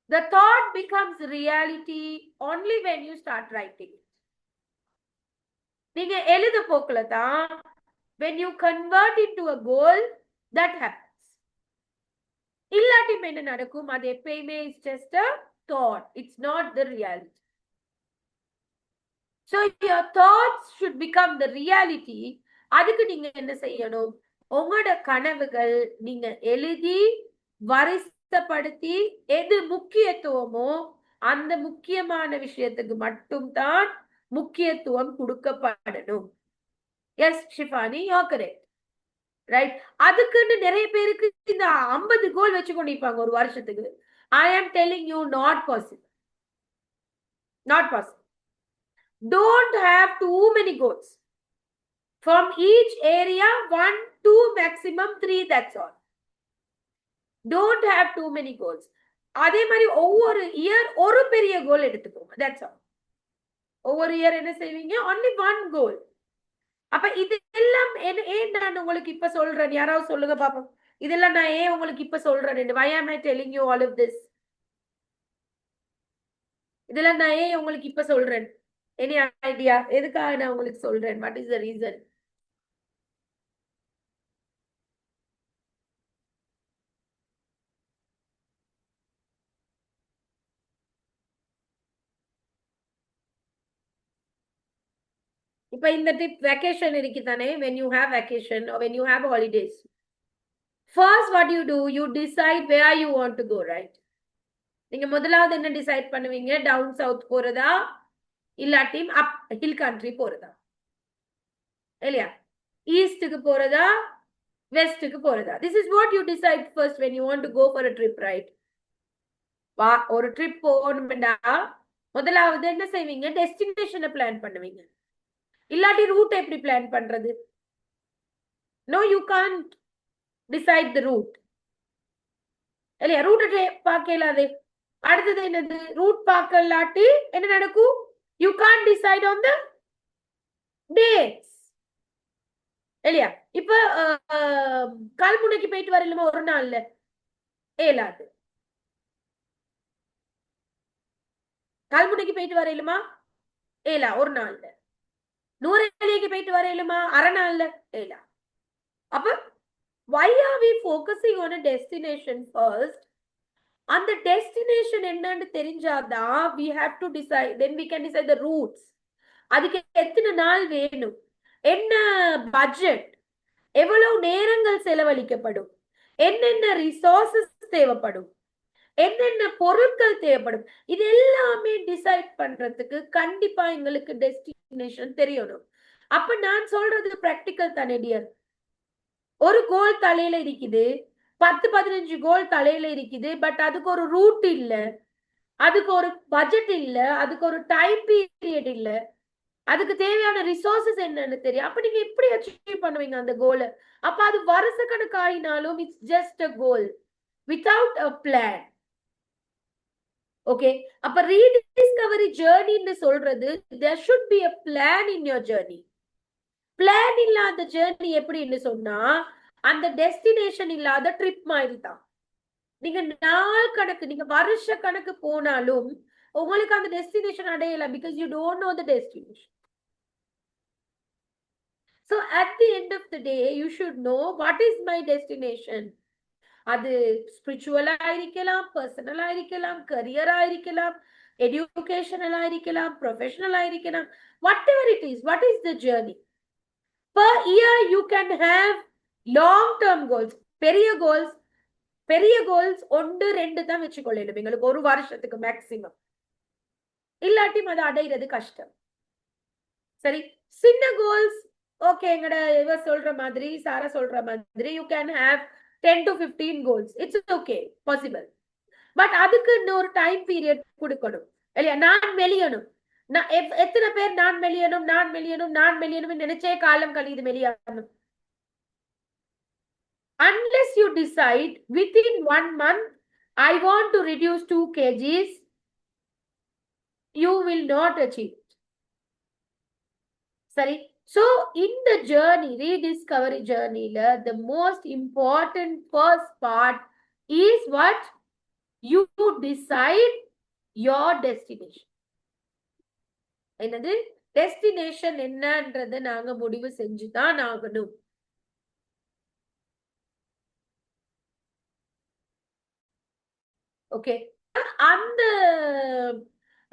The thought becomes reality only when you start writing. நீங்க எழுத போக்குல தான் when you convert into a goal that happens. இல்லாட்டி என்ன நடக்கும், அது எப்பயுமே is just a thought. It's not the reality. So your thoughts should become the reality. அதுக்கு நீங்க என்ன செய்யணும், உங்களோட கனவுகள் நீங்க எழுதி வரிசைப்படுத்தி எது முக்கியத்துவமோ அந்த முக்கியமான விஷயத்துக்கு மட்டும்தான் முக்கியத்துவம் கொடுக்கப்படணும். Yes Shifani, you're correct. Right. அதுக்குன்னு நிறைய பேருக்கு இந்த 50 கோல் வச்சு கொண்டிருப்பாங்க ஒரு வருஷத்துக்கு. I am telling you, not possible. Not possible. Don't have too many goals. From each area, 1, 2, maximum 3, that's all. Don't have too many goals. அதே மாதிரி ஒவ்வொரு இயர் ஒரு பெரிய கோல் எடுத்துக்கோங்க, that's all. ஒவ்வொரு இயர் என்ன செய்வீங்க, only one goal. அப்ப இதெல்லாம் ஏன் நான் உங்களுக்கு இப்ப சொல்றேன், யாராவது சொல்லுங்க பாப்போம். இதெல்லாம் நான் ஏன் உங்களுக்கு இப்ப சொல்றேன், why am I telling you all of this? இதெல்லாம் நான் ஏன் உங்களுக்கு இப்ப சொல்றேன், any idea எதுக்காக நான் உங்களுக்கு சொல்றேன், what is the reason? இப்ப இந்த டிப் வெக்கேஷன் இருக்குதானே, when you have vacation or when you have holidays, first what you do, you decide where you want to go, right? நீங்க முதலாவது என்ன டிசைட் பண்ணுவீங்க? டவுன் சவுத் போறதா இல்லாட்டி அப் ஹில் கண்ட்ரி போறதா இல்லையா? ஈஸ்டுக்கு போறதா வெஸ்டுக்கு போறதா? This is what you decide first when you want to go for a trip, right? ஒரு ட்ரிப் போகணும்னா முதலாவது என்ன செய்வீங்க? டெஸ்டினேஷனை பிளான் பண்ணுவீங்க. இல்லாட்டி ரூட் எப்படி பிளான் பண்றது? No, you can't decide the route இல்லையா? ரூட் பார்க்கலாது. அடுத்தது என்னது? ரூட் பார்க்கலாட்டி என்ன நடக்கும்? You can't decide on the dates இல்லையா? இப்ப கல்முனைக்கு போயிட்டு வரலுமா ஒரு நாள்ல? ஏலாது. கல்முனைக்கு போயிட்டு வரையிலுமா? ஏலா ஒரு நாள்ல. நூறேலிக்கு போயிட்டு வரையிலுமா? அரை நாள்ல? ஏலா. அப்ப why are we focusing on a destination first? அந்த டெஸ்டினேஷன் என்னன்னு தெரிஞ்சாதான் we have to decide, then we can decide the routes. அதுக்கு எத்தனை நாள் வேணும், என்ன பட்ஜெட், எவ்வளவு நேரங்கள் செலவழிக்கப்படும், என்னென்ன ரிசோர்சஸ் தேவைப்படும், என்னென்ன பொருட்கள் தேவைப்படும், இது எல்லாமே டிசைட் பண்றதுக்கு கண்டிப்பா எங்களுக்கு டெஸ்டினேஷன் தெரியணும். அப்ப நான் சொல்றது பிராக்டிக்கல் தானே டியர். ஒரு கோல் தலையில இருக்குது, 10-15 கோல் தலையில இருக்குது, பட் அதுக்கு ஒரு ரூட் இல்ல, அதுக்கு ஒரு பட்ஜெட் இல்ல, அதுக்கு ஒரு டைம் பீரியட் இல்ல, அதுக்கு தேவையான ரிசோர்சஸ் என்னன்னு தெரியும். அப்ப நீங்க எப்படி அச்சீவ் பண்ணுவீங்க அந்த கோலை? அப்ப அது வருஷ கணக்காயினாலும் it's just a goal without a plan. Okay, அப்ப ரீடிஸ்கவரி ஜேர்னின்னு சொல்றது there should be a plan in your journey. Plan இல்லாத ஜேர்னி எப்படின்னு சொன்னா அந்த டெஸ்டினேஷன் இல்லாத ட்ரிப் மாதிரி தான். நீங்க நாள் கணக்கு, நீங்க வருஷ கணக்கு போனாலும் உங்களுக்கு அந்த டெஸ்டினேஷன் அடையல, because you don't know the destination. So at the end of the day you should know what is my destination. அது ஸ்பிரிச்சுவலா இருக்கலாம், பர்சனலா இருக்கலாம், கரியரா இருக்கலாம், எஜுகேஷனலா இருக்கலாம், ப்ரொஃபஷனலா இருக்கலாம், whatever it is, what is the journey? Per year you can have long term goals. பெரிய goals 1-2 தான் வச்சுக்கொள்ளணும் எங்களுக்கு ஒரு வருஷத்துக்கு மேக்சிமம். இல்லாட்டி அதை அடையிறது கஷ்டம். சரி, சின்ன கோல்ஸ் ஓகே, எங்கட இவ சொல்ற மாதிரி, சாரா சொல்ற மாதிரி you can have 10-15 goals. It's okay, possible. But அதுக்கு இன்னொரு டைம் பீரியட் கொடுக்கணும் இல்லையா? நான் மெலியணும். எத்தனை பேர் நான் மெலியணும் நினைச்சே காலம் கழிது மெலியணும். Unless you decide within 1 month I want to reduce 2 kgs, you will not achieve it. Sorry. So in the journey, rediscovery journey, the most important first part is what? You decide your destination. என்னது? Destination என்னன்றதை நாங்க முடிவு செஞ்சுதான் ஆகணும். Okay,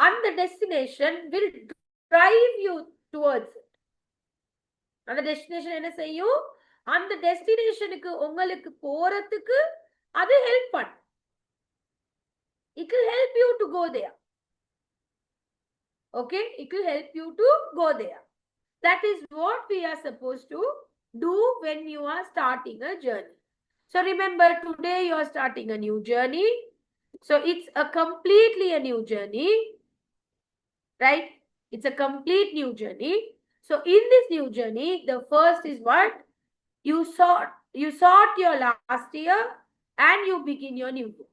அந்த destination will drive you towards it. அந்த destination என்ன செய்யும்? அந்த டெஸ்டினேஷனுக்கு உங்களுக்கு போறதுக்கு அது ஹெல்ப் பண்ணும். It will help you to go there. Okay, it will help you to go there. That is what we are supposed to do when you are starting a journey. So remember, today you are starting a new journey. So it's a completely a new journey, right? It's a complete new journey. So in this new journey, the first is what? You sort your last year and you begin your new year.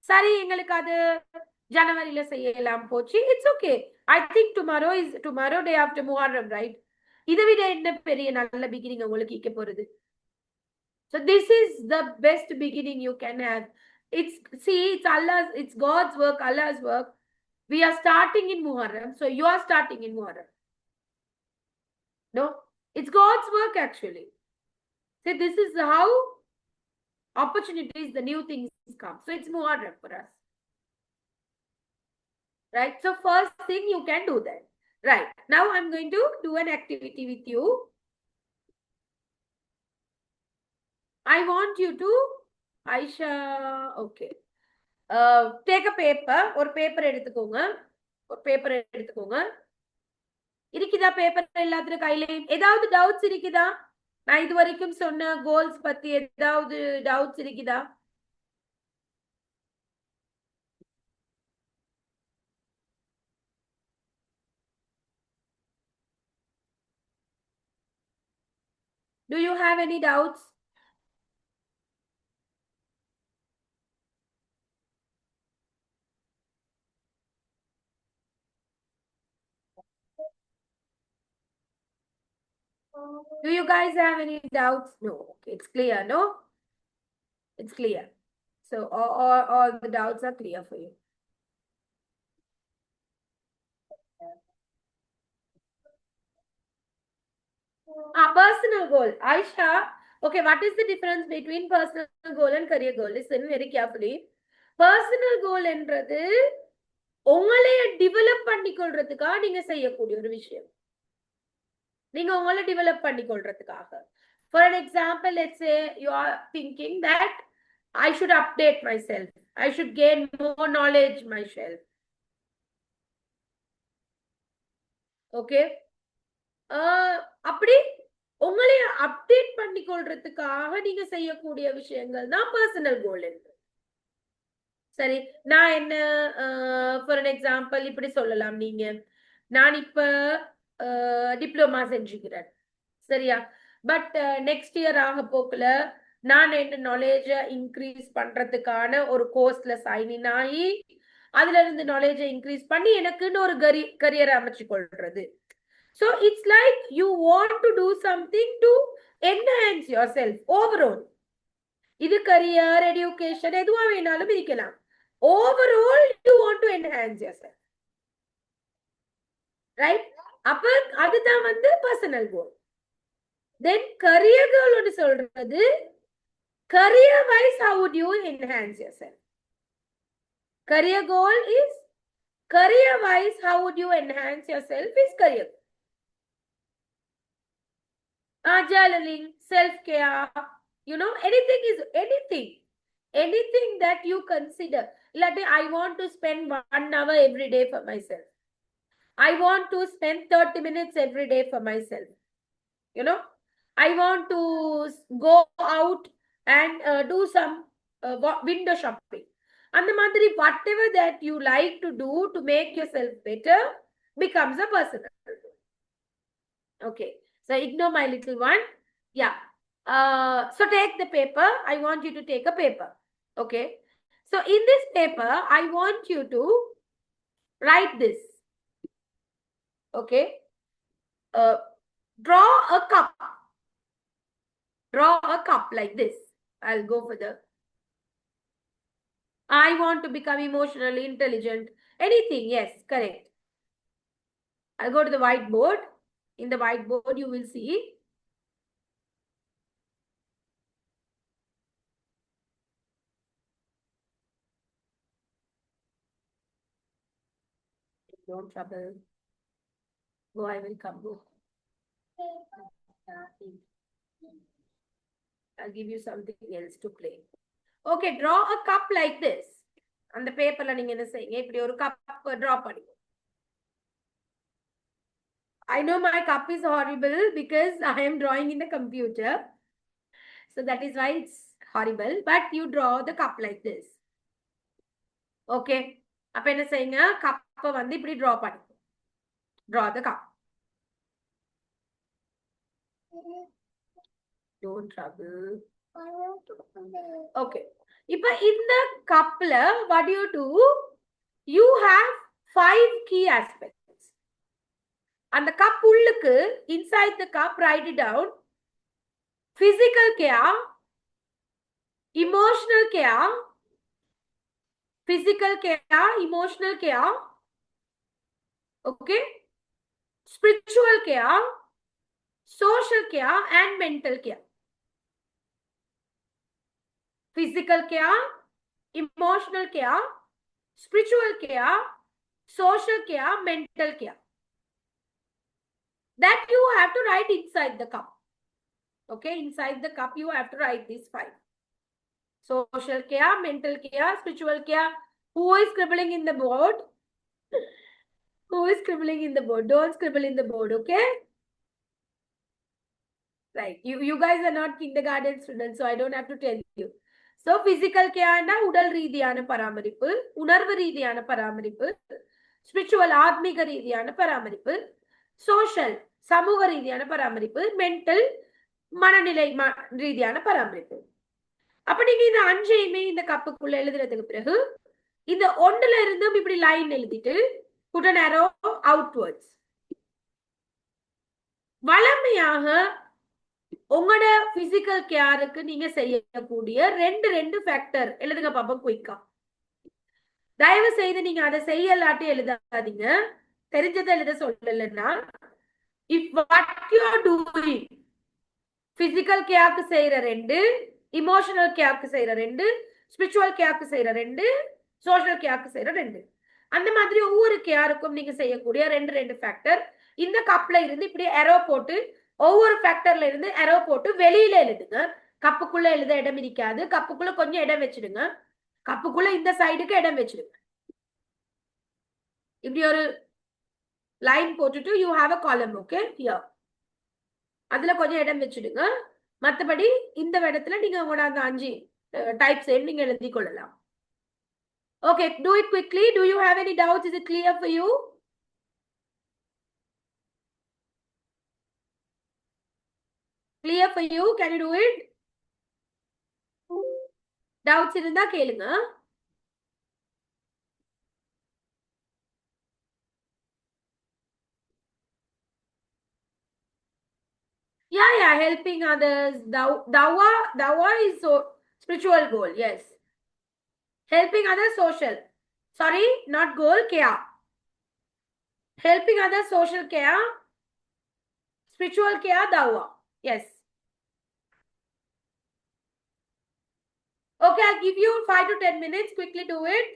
சரி, எங்களுக்கு அது ஜனவரியில செய்யலாம் போச்சு. It's okay. I think tomorrow day after Muharram, right? இதை விட என்ன பெரிய நல்ல பிகினிங் உங்களுக்கு இக்க போறது? So this is the best beginning you can have. It's Allah's, it's God's work, Allah's work. We are starting in Muharram, so you are starting in Muharram. No, it's God's work actually. See, this is how opportunities, the new things come. So it's Muharram for us, right? So first thing you can do that. Right. Now I'm going to do an activity with you. I want you to, Aisha, okay. Take a paper. ஒரு paper எடுத்துக்கோங்க. ஒரு paper எடுத்துக்கோங்க. இருக்குதா paper எல்லாத்துக்கும் கையிலையும்? ஏதாவது doubts இருக்குதா? நான் இது வரைக்கும் சொன்ன கோல்ஸ் பத்தி ஏதாவது டவுட்ஸ் இருக்குதா? Do you have any doubts? Do you guys have any doubts? No. Okay, it's clear, no? It's clear. So all the doubts are clear for you. Personal goal. Aisha, okay, what is the difference between personal goal and career goal? Listen very carefully. Personal goal என்றது உங்களைய develop பண்ணிக்கொள்றதுக்காக நீங்க செய்யக்கூடிய ஒரு விஷயம். நீங்க உங்களை develop பண்ணிக்கொள்றதுக்காக. For an example, let's say you are thinking that I should update myself. I should gain more knowledge myself. Okay? அப்படி உங்களைய அப்டேட் பண்ணிக்கொள்றதுக்காக நீங்க செய்யக்கூடிய விஷயங்கள் தான் பர்சனல் கோல் என்று. சரி, நான் என்ன ஃபார் அன் எக்ஸாம்பிள் இப்படி சொல்லலாம். நீங்க நான் இப்ப டிப்ளமா செஞ்சுக்கிறேன், சரியா? பட் நெக்ஸ்ட் இயர் ஆக போக்குல நான் என்ன நாலேஜ இன்க்ரீஸ் பண்றதுக்கான ஒரு கோர்ஸ்ல சைன் ஆகி அதுல இருந்து நாலேஜ இன்க்ரீஸ் பண்ணி எனக்குன்னு ஒரு கரியர் அமைச்சு கொள்றது. So it's like you want to do something to enhance yourself overall. இது career, education எதுவா வேணாலும் இருக்கலாம். Overall you want to enhance yourself. Right? அப்ப அதுதான் வந்து personal goal. Then career goal ஒன்னு சொல்றது, career wise how would you enhance yourself? Career goal is, career wise how would you enhance yourself is career. Journaling, self-care, you know, anything that you consider. Like I want to spend 1 hour every day for myself. I want to spend 30 minutes every day for myself. You know, I want to go out and do some window shopping. And the madri, whatever that you like to do to make yourself better becomes a personal goal. Okay, so ignore my little one. Yeah. So take the paper. I want you to take a paper. Okay. So in this paper, I want you to write this. Okay. Draw a cup. Draw a cup like this. I'll go for the. I want to become emotionally intelligent. Anything. Yes, correct. I'll go to the whiteboard. In the whiteboard, you will see. Don't trouble. Go, I will come. Go. I'll give you something else to play. Okay, draw a cup like this. On the paper, நீங்க என்ன செய்யுங்க, இப்படி ஒரு cup draw பண்ணுங்க. I know my cup is horrible because I am drawing in the computer. So that is why it's horrible. But you draw the cup like this. Okay. அப்ப என்ன செய்யுங்க, கப்பை வந்து இப்படி draw பண்ணுங்க. Draw the cup. Don't trouble. Okay. இப்ப இந்த கப்ல what do you do? You have 5 key aspects. அந்த கப் உள்ளுக்கு, inside the cup, write it down. Physical care, emotional care, physical care, emotional care, okay, spiritual care, social care, and mental care. Physical care, emotional care, spiritual care, social care, mental care. that you have to write inside the cup. Okay, inside the cup you have to write these 5. Social care, mental care, spiritual care. Who is scribbling in the board? Who is scribbling in the board? Don't scribble in the board, okay? Right. You guys are not kindergarten students, so I don't have to tell you. So physical care na udal ரீதியான பராமரிப்பு, உணர்வு ரீதியான பராமரிப்பு, spiritual ஆத்மீக ரீதியான பராமரிப்பு, social சமூக ரீதியான பராமரிப்பு, mental மனநிலை ரீதியான பராமரிப்பு. அப்ப நீங்க இந்த 5ஐயுமே இந்த கப்புக்குள்ள எழுதுறதுக்கு பிறகு இந்த 1ல இருந்தும் இப்படி லைன் எழுதிட்டு put an arrow outwards. வளமையாக உங்களோட பிசிக்கல் கேருக்கு நீங்க செய்யக்கூடிய 2 ஃபேக்டர் எழுதுங்க பாப்போம் குயிக்கா. தயவு செய்து நீங்க அதை செய்யலாட்டி எழுதாதீங்க. தெரிஞ்சதை எழுத சொல்லலைன்னா if what you are doing physical கேருக்கு செய்யற 2, இமோஷனல் கேருக்கு செய்யற 2, ஸ்பிரிச்சுவல் கேருக்கு செய்யற 2, சோஷியல் கேருக்கு செய்யற 2, அந்த மாதிரி ஒவ்வொரு கேருக்கும் நீங்க செய்யக்கூடிய 2 ஃபேக்டர் இந்த கப்ல இருந்து இப்படி அரோ போட்டு ஒவ்வொரு ஃபேக்டர்ல இருந்து அரோ போட்டு வெளியில எழுதுங்க. கப்புக்குள்ள எழுத இடம் இருக்காது. கப்புக்குள்ள கொஞ்சம் இடம் வச்சிடுங்க. கப்புக்குள்ள இந்த சைடுக்கு இடம் வச்சிடுங்க. இப்படி ஒரு லைன் போட்டுட்டு யூ ஹாவ் அ காலம். ஓகே, ஹியர் அதுல கொஞ்சம் இடம் வச்சிடுங்க. மற்றபடி இந்த இடத்துல நீங்க உங்களோட அந்த 5 டைப்ஸ் நீங்க எழுதி கொள்ளலாம். Okay, do it quickly. Do you have any doubts? Is it clear for you? Clear for you? Can you do it? Doubts இருந்தா கேளுங்க. Yeah, helping others. Dawa is so spiritual goal. Yes. Helping others social. Sorry, not goal, care. Helping others social care. Spiritual care, dawa. Yes. Okay, I'll give you 5 to 10 minutes. Quickly do it.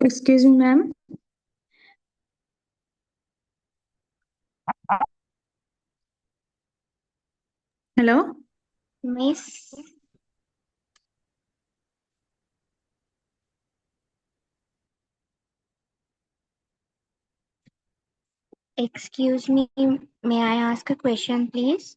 Excuse me, ma'am. Hello? Miss, excuse me, may I ask a question, please?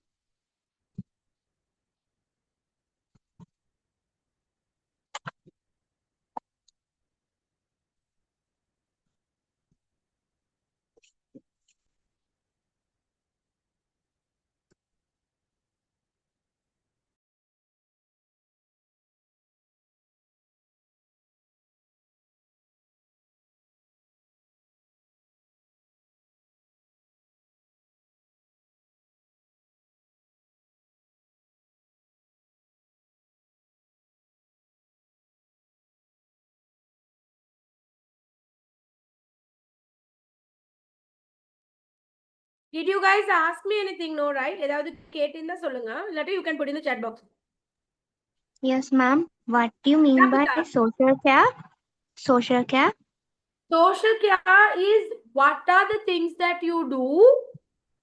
Did you guys ask me anything? No, right? ஏதாவது கேட்டிருந்தா சொல்லுங்க. இல்லாட்டி you can put in the chat box. Yes, ma'am. What do you mean by social care? Social care? Social care is what are the things that you do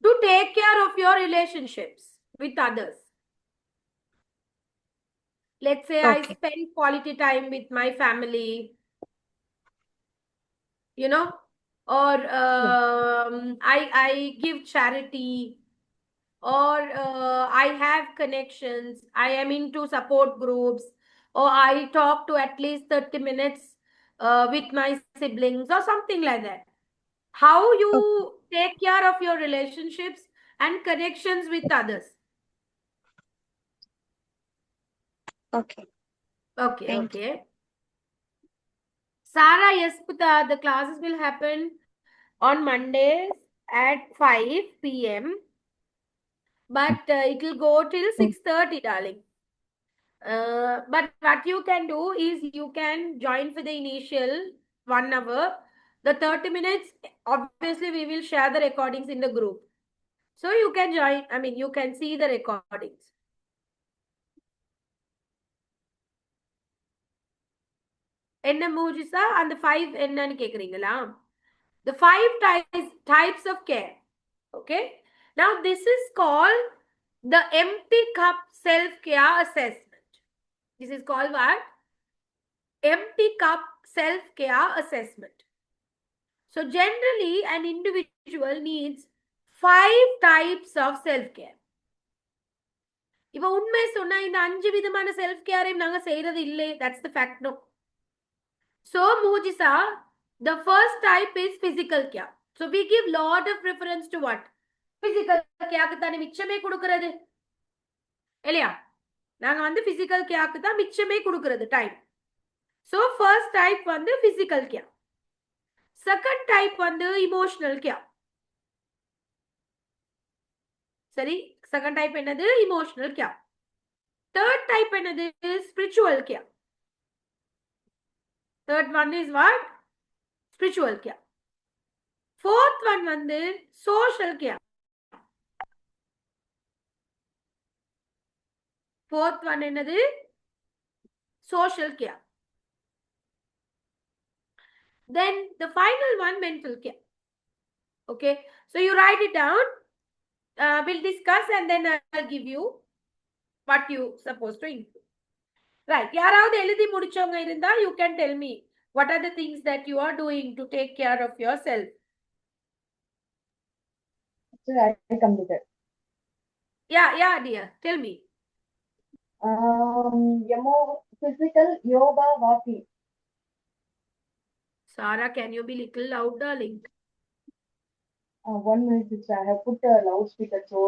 to take care of your relationships with others. Let's say I Okay. spend quality time with my family, you know, or I give charity, or I have connections. I am into support groups. or I talk to at least 30 minutes with my siblings or something like that. How you take care of your relationships and connections with others. Okay. Okay, Thank you. okay. Sarah, yes, Puta, the classes will happen on Mondays at 5 p.m. But it will go till 6:30, darling. But what you can do is you can join for the initial 1 hour. The 30 minutes, obviously, we will share the recordings in the group. So you can join, I mean, you can see the recordings. என்ன மூஜிசா அந்த 5 என்னன்னு கேக்குறீங்களா? The 5 types of care. Okay. Now this is called the empty cup self-care assessment. This is called what? Empty cup self-care assessment. So generally an individual needs 5 types of self-care. இப்போ உண்மை சொன்னா இந்த 5 விதமான self கேரையும் நாங்க செய்யறது இல்லை. That's the fact, no. So Mujisa, the first type is physical care. So we give lot of preference to what? Physical care தானே மிச்சமே கொடுக்கிறது இல்லையா? நாங்க வந்து physical care தான் மிச்சமே கொடுக்கிறது டைம். So first type வந்து physical care. Second type வந்து emotional care. சரி, second type என்னது? Emotional care. Third type என்னது? Spiritual care. Third one is what? Spiritual care. Fourth one வந்து social care. Fourth one என்னது? Social care. Then the final one, mental care. Okay, so you write it down. We'll discuss and then I'll give you what you supposed to include. Right, யாராவது எழுதி முடிச்சவங்க இருந்தா you can tell me what are the things that you are doing to take care of yourself. I completed. Yeah, dear, tell me. Physical yoga walking. Sarah, can you be little loud, darling? 1 minute, sister. I have put a loudspeaker, so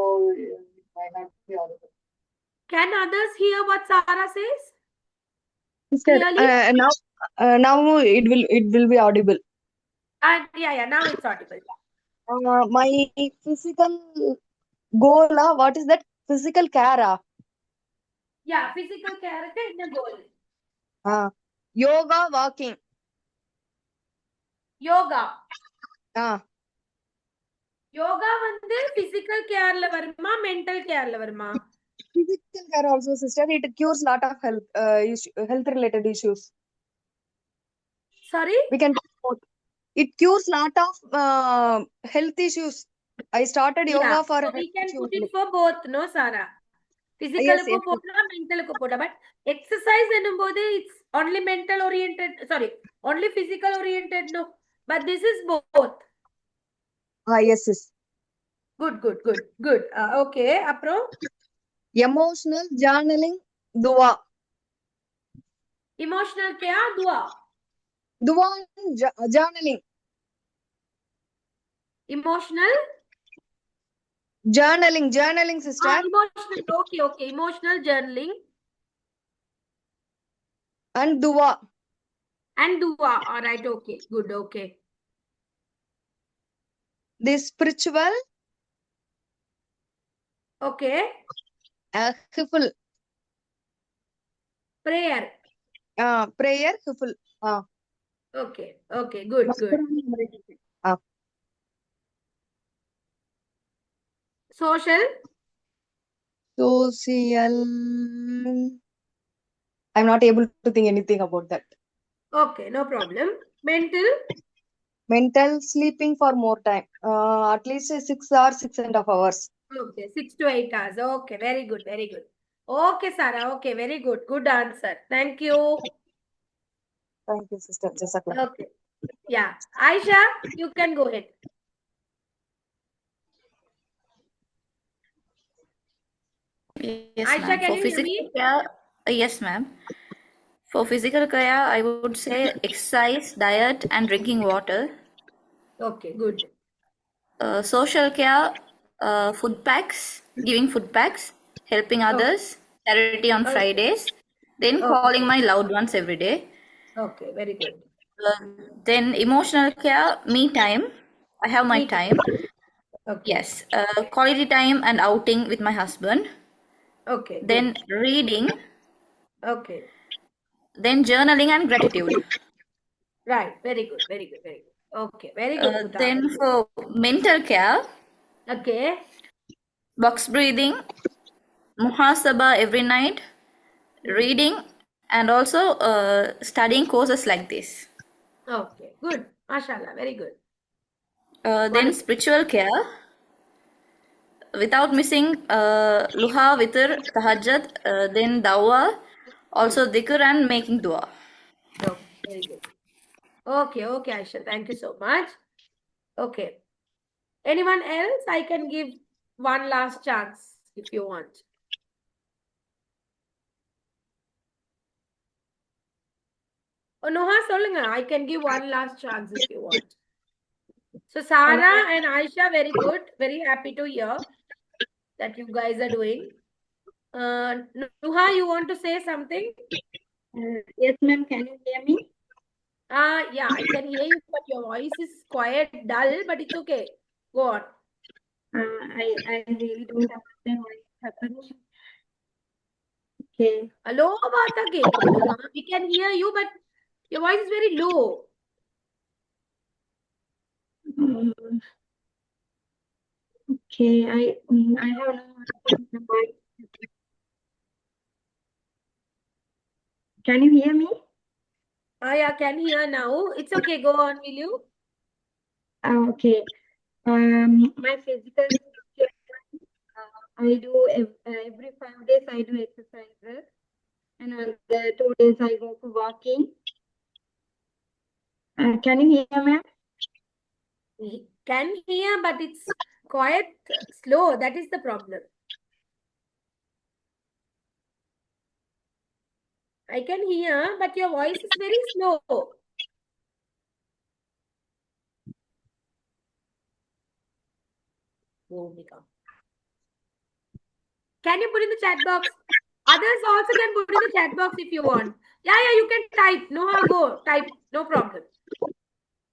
it might not be audible. Can others hear what Sarah says? Sister, Clearly? now it will be audible. And yeah, now it's audible. My physical goal, what is that? Physical care. Yeah, physical care in the goal. Yoga walking. Yoga. Yoga வந்து physical careல வருமா mental careல வருமா? Physical care also, sister. It cures lot of health related issues. Sorry? We can talk about. It cures lot of health issues. I started yoga Yeah, for so we can put it for both, no, Sarah? Physical yes. போடலாம், mental போடலாம். But exercise என்னும்போது it's only mental oriented, sorry, only physical oriented, no. But this is both. Yes. Good. Okay, அப்புறம் Emotional journaling, dua. emotional care, dua. Dua and journaling. Emotional? Journaling, sister. Emotional, okay. Emotional journaling. And dua. All right, okay, good, okay. This spiritual. Okay. Hiful. Prayer. Prayer, hiful. Okay, good. Social. I'm not able to think anything about that. Okay, no problem. Mental, sleeping for more time. At least 6 hours, 6.5 hours. Okay, 6 to 8 hours. Okay, very good. Okay, Sarah. Okay, very good. Good answer. Thank you. Thank you, sister. Jazakallah. Okay. Yeah. Aisha, you can go ahead. Yes, Aisha, ma'am. can For you hear physical me? care, yes, ma'am. For physical care, I would say exercise, diet, and drinking water. Okay, good. Social care, food packs, giving food packs, helping others, charity on Okay. Fridays, then calling my loved ones every day. Okay, very good. Then emotional care, me time. I have my Me too. time. Okay. Yes. Quality time and outing with my husband. Okay, Then good. reading. Okay. Then journaling and gratitude. Right, very good, very good, very good. Okay, very good, Muta. Then for mental care, Okay. box breathing, muhasaba every night, reading, and also studying courses like this. Okay, good. Mashallah, very good. Then Wonderful. spiritual care, without missing luha, witr, tahajjud, then dawah, also dhikr and making dua. Okay, very good. Okay, okay, Aisha, thank you so much. Okay. Anyone else? I can give one last chance if you want. Oh, Noha, solunga. I can give one last chance if you want. So, Sarah and Aisha, very good. Very happy to hear that you guys are doing. Nuha, you want to say something? Yes, ma'am. Can you hear me? Yeah, I can hear you, but your voice is quite dull, but it's okay. Go on. I really don't understand what is happening. Okay. Hello, Bata கேக்குது, Nuha. We can hear you, but your voice is very low. Okay. I have no voice. Can you hear me? Yeah, can hear now. It's okay. Go on, will you? Okay. My physical situation, I do every 5 days I do exercises, and on the 2 days I go for walking. Can you hear, ma'am? We can hear, but it's quite slow. That is the problem. I can hear, but your voice is very slow. Bhumika. Can you put in the chat box? Others also can put in the chat box if you want. Yeah, you can type. Nuha, go. Type. No problem.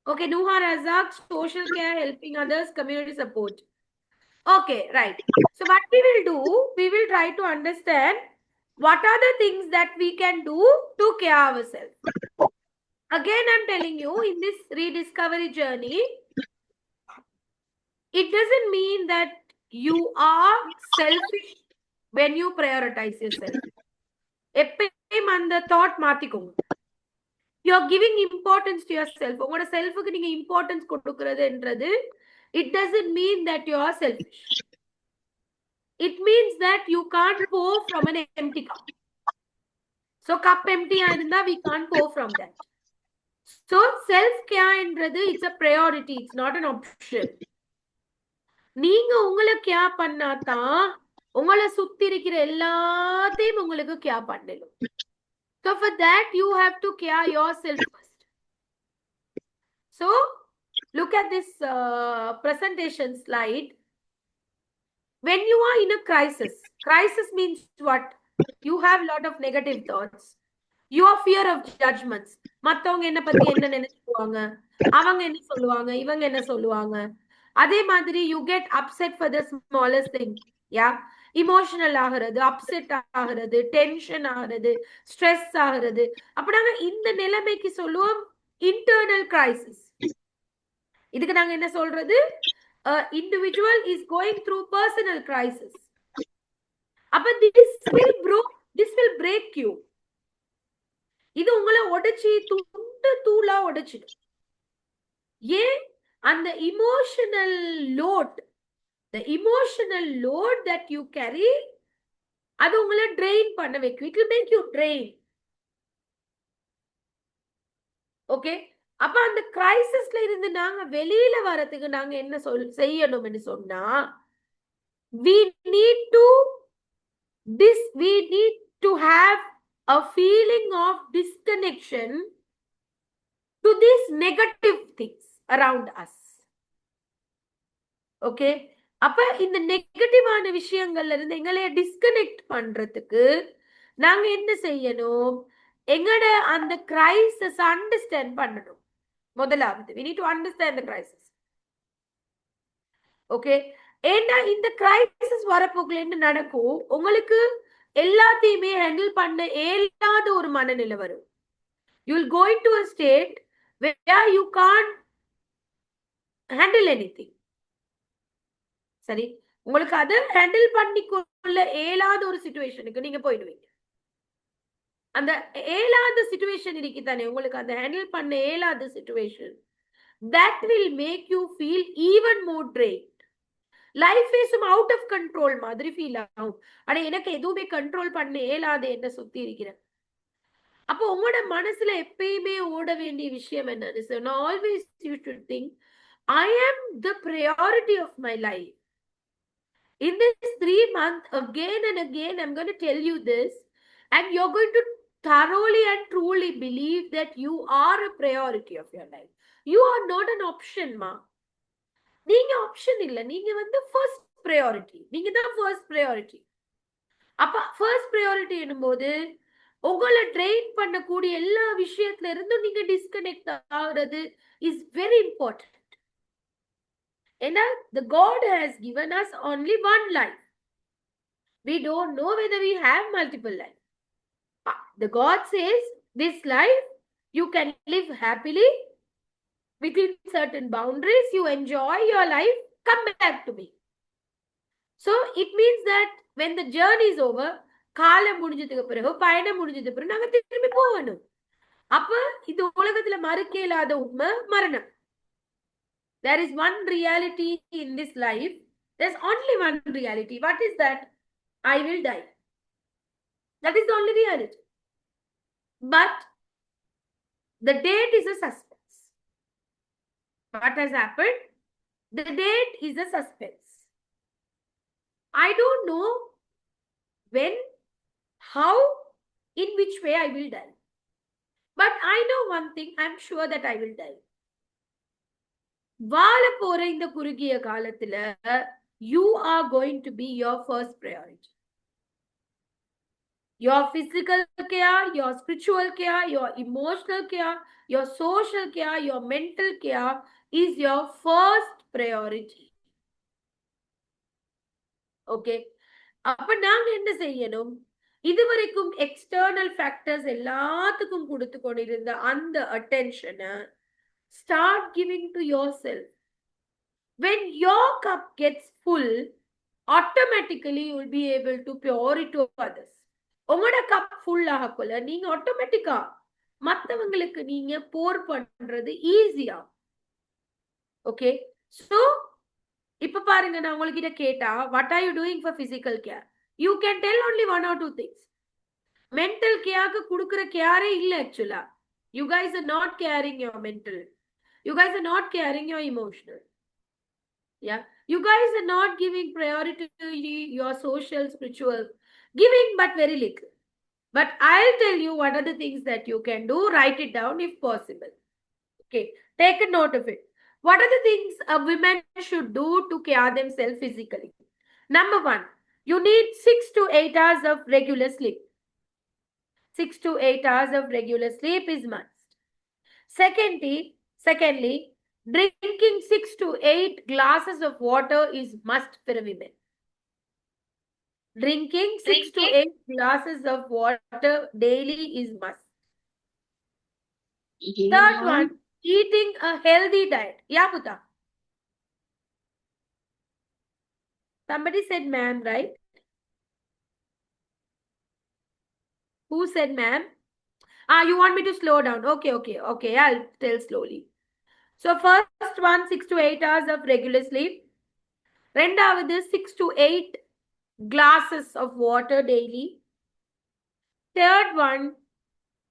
Okay, Nuha Razak, social care, helping others, community support. Okay, right. So what we will do, we will try to understand what are the things that we can do to care ourselves. Again, I'm telling you, in this rediscovery journey, it doesn't mean that you are selfish when you prioritize yourself. எப்பயும் அந்த thought மாத்திக்கோங்க. You are giving importance to yourself. உங்களோட செல்ஃபுக்கு நீங்க importance கொடுக்கிறதுன்றது it doesn't mean that you are selfish. It means that you can't pour from an empty cup. So cup empty இருந்தா we can't pour from that. So self care என்றது it's a priority, it's not an option. நீங்க உங்களை care பண்ணாதான் உங்களை சுத்தி இருக்கிற எல்லாத்தையும் உங்களுக்கு கேர் பண்ணணும். So for that you have to care yourself first. So look at this presentation slide. When you are in a crisis means what? You have a lot of negative thoughts. You are fear of judgments. மத்தவங்க என்ன பத்தி என்ன நினைச்சுக்குவாங்க, அவங்க என்ன சொல்லுவாங்க, இவங்க என்ன சொல்லுவாங்க. அதே மாதிரி you get upset for the smallest thing. Yeah, emotional ஆகிறது, upset ஆகிறது, tension ஆகிறது, stress ஆகிறது. அப்ப நாங்க இந்த நிலைமைக்கு சொல்லுவோம் internal crisis. இதுக்கு நாங்க என்ன சொல்றது? Individual is going through personal crisis. அப்ப this will break you. இது உங்களை உடைச்சி துண்டு தூளா உடைச்சிடும். ஏன்? அந்த emotional load, the emotional load that you carry, அது உங்களை drain பண்ண வைக்கும். It will make you drain. Okay? அப்ப அந்த கிரைசிஸ்ல இருந்து நாங்க வெளியில வரதுக்கு நாங்க என்ன செய்யணும்னு சொன்னா, we need to have a feeling of disconnection to these negative things around us. Okay, அப்ப இந்த நெகட்டிவான விஷயங்கள்ல இருந்து எங்களை டிஸ்கனெக்ட் பண்றதுக்கு நாங்க என்ன செய்யணும்? எங்கட அந்த கிரைசிஸ் அண்டர்ஸ்டாண்ட் பண்ணணும். முதலாவது we need to understand the crisis. Okay, ஏன்னா இந்த கிரைசிஸ் வரப்போக்குள்ள என்ன நடக்கும்? உங்களுக்கு எல்லாத்தையுமே ஹேண்டில் பண்ண இயலாத ஒரு மனநிலை வரும். You will go into a state where you can't handle anything. சரி, உங்களுக்கு அதை ஹேண்டில் பண்ணிக்கொள்ள இயலாத ஒரு சிச்சுவேஷனுக்கு நீங்க போயிடுவீங்க. அந்த இயலாத சிச்சுவேஷன் இருக்கு தானே, உங்களுக்கு அந்த ஹேண்டில் பண்ண இயலாத situation, that will make you feel even more drained. Life is out of control மாதிரி ஃபீல் ஆகும். ஆனா எனக்கு எதுவுமே கண்ட்ரோல் பண்ண இயலாத என்ன சுத்தி இருக்கிறேன். அப்போ உங்களோட மனசுல எப்பயுமே ஓட வேண்டிய விஷயம் என்னன்னு, always you should think I am the priority of my life. In this 3 months, again and again, I'm going to tell you this, and you're going to thoroughly and truly believe that you are a priority of your life. You are not an option, ma. நீங்க option இல்ல, நீங்க வந்து first priority. நீங்க தான் first priority. அப்ப first priority என்னும்போது உங்களை train பண்ணக்கூடிய எல்லா விஷயத்துல இருந்தும் நீங்க டிஸ்கனெக்ட் ஆகுறது இஸ் வெரி இம்பார்ட்டன்ட். ஏன்னா the God has given us only one life. We don't know whether we have multiple lives. The God says this life you can live happily within certain boundaries. You enjoy your life, come back to me. So it means that when the journey is over, காலம் முடிஞ்சதுக்கு பிறகு, பயணம் முடிஞ்சதுக்கு பிறகு நாங்க திரும்பி போகணும். அப்ப இந்த உலகத்துல மறுக்க இல்லாத உண்மை மரணம். There is one reality in this life. There's only one reality. What is that? I will die. That is the only reality. But the date is a suspense. What has happened? The date is a suspense. I don't know when, how, in which way I will die. But I know one thing, I'm sure that I will die. வாழ போற இந்த குறுகிய காலத்துல you are going to be your first priority. Your physical care, your spiritual care, your emotional care, your social care, your mental care is your first priority. Okay, அப்ப நாங்க என்ன செய்யணும்? இதுவரைக்கும் எக்ஸ்டர்னல் ஃபேக்டர்ஸ் எல்லாத்துக்கும் கொடுத்து கொண்டிருந்த அந்த அட்டென்ஷனை start giving to yourself. When your cup gets full, automatically you will be able to pour it to others. உங்களோட கப் ஃபுல் ஆகக்குள்ள நீங்க ஆட்டோமேட்டிக்கா மற்றவங்களுக்கு நீங்க போர் பண்றது ஈஸியா. ஓகே, சோ இப்ப பாருங்க, நான் உங்ககிட்ட கேட்டா what are you doing for physical care? You can tell only 1 or 2 things. Mental கேருக்கு கொடுக்கிற கேரே இல்ல. ஆக்சுவலா you guys are not caring your mental. You guys are not caring your emotional. Yeah, you guys are not giving priority to your social, spiritual, giving but very little. But I'll tell you what are the things that you can do. Write it down if possible. Okay, take a note of it. What are the things a woman should do to care themselves physically? Number 1, you need 6 to 8 hours of regular sleep. 6 to 8 hours of regular sleep is must. Secondly, drinking 6 to 8 glasses of water is must for a woman. Drinking 6 to 8 glasses of water daily is must. Third one, eating a healthy diet. Yeah, Puta. Somebody said ma'am, right? Who said ma'am? You want me to slow down? Okay. I'll tell slowly. So first one, 6 to 8 hours of regular sleep. ரெண்டாவது 6 to 8 glasses of water daily. Third one,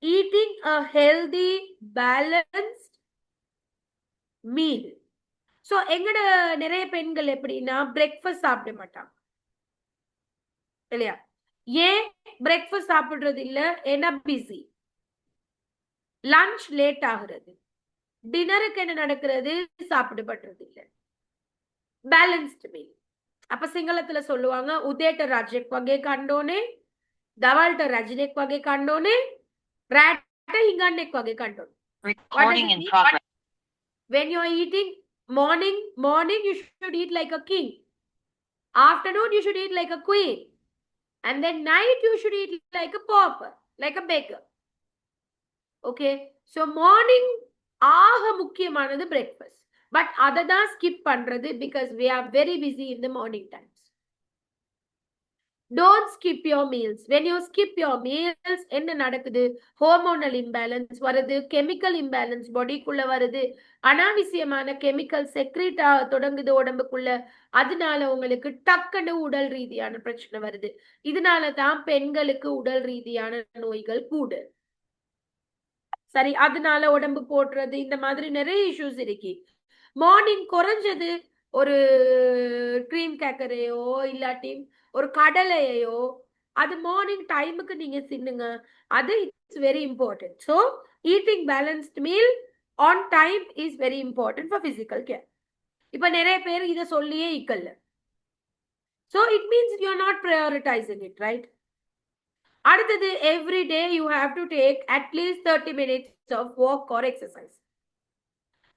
eating a healthy, balanced meal. So எங்கட நிறைய பெண்கள் எப்படின்னா breakfast சாப்பிட மாட்டாங்க இல்லையா? ஏன் breakfast சாப்பிடுறது இல்ல? ஏன்னா பிஸி. லஞ்ச் லேட் ஆகுறது. டின்னருக்கு என்ன நடக்கிறது? சாப்பிடப்படுறது இல்ல. Balanced meal. அப்ப சிங்களத்துல சொல்லுவாங்க, உதேட்ட ராஜெக் வகை கண்டோனே, தவால்ட்ட ரஜினெக் வகை கண்டோனே, ராட்ட ஹிங்கண்னெக் வகை கண்டோனே. Recording in progress. When you are eating morning you should eat like a king. Afternoon you should eat like a queen. And then night you should eat like a pauper, like a beggar. Okay, so morning ஆக முக்கியமானது breakfast. But அதை தான் skip பண்றது because we are very busy in the morning times. Don't skip your meals. When you skip your meals, என்ன நடக்குது? Hormonal imbalance வருது, chemical imbalance பாடிக்குள்ள வருது, அனாவசியமான கெமிக்கல் செக்ரீட் ஆக தொடங்குது உடம்புக்குள்ள. அதனால உங்களுக்கு டக்குன்னு உடல் ரீதியான பிரச்சனை வருது. இதனால தான் பெண்களுக்கு உடல் ரீதியான நோய்கள் கூடு. சரி, அதனால உடம்பு போடுறது, இந்த மாதிரி நிறைய இஷ்யூஸ் இருக்கு. மார்னிங் குறைஞ்சது ஒரு க்ரீம் கேக்கரையோ இல்லாட்டி ஒரு கடலையோ அது மார்னிங் டைமுக்கு நீங்க தின்னுங்க. அது it's very important. So eating balanced meal on time is very important for physical care. இப்ப நிறைய பேர் இதை சொல்லியே இக்கல்ல. So it means you are not prioritizing it, right? அடுத்தது, every day you have to take at least 30 minutes of walk or exercise.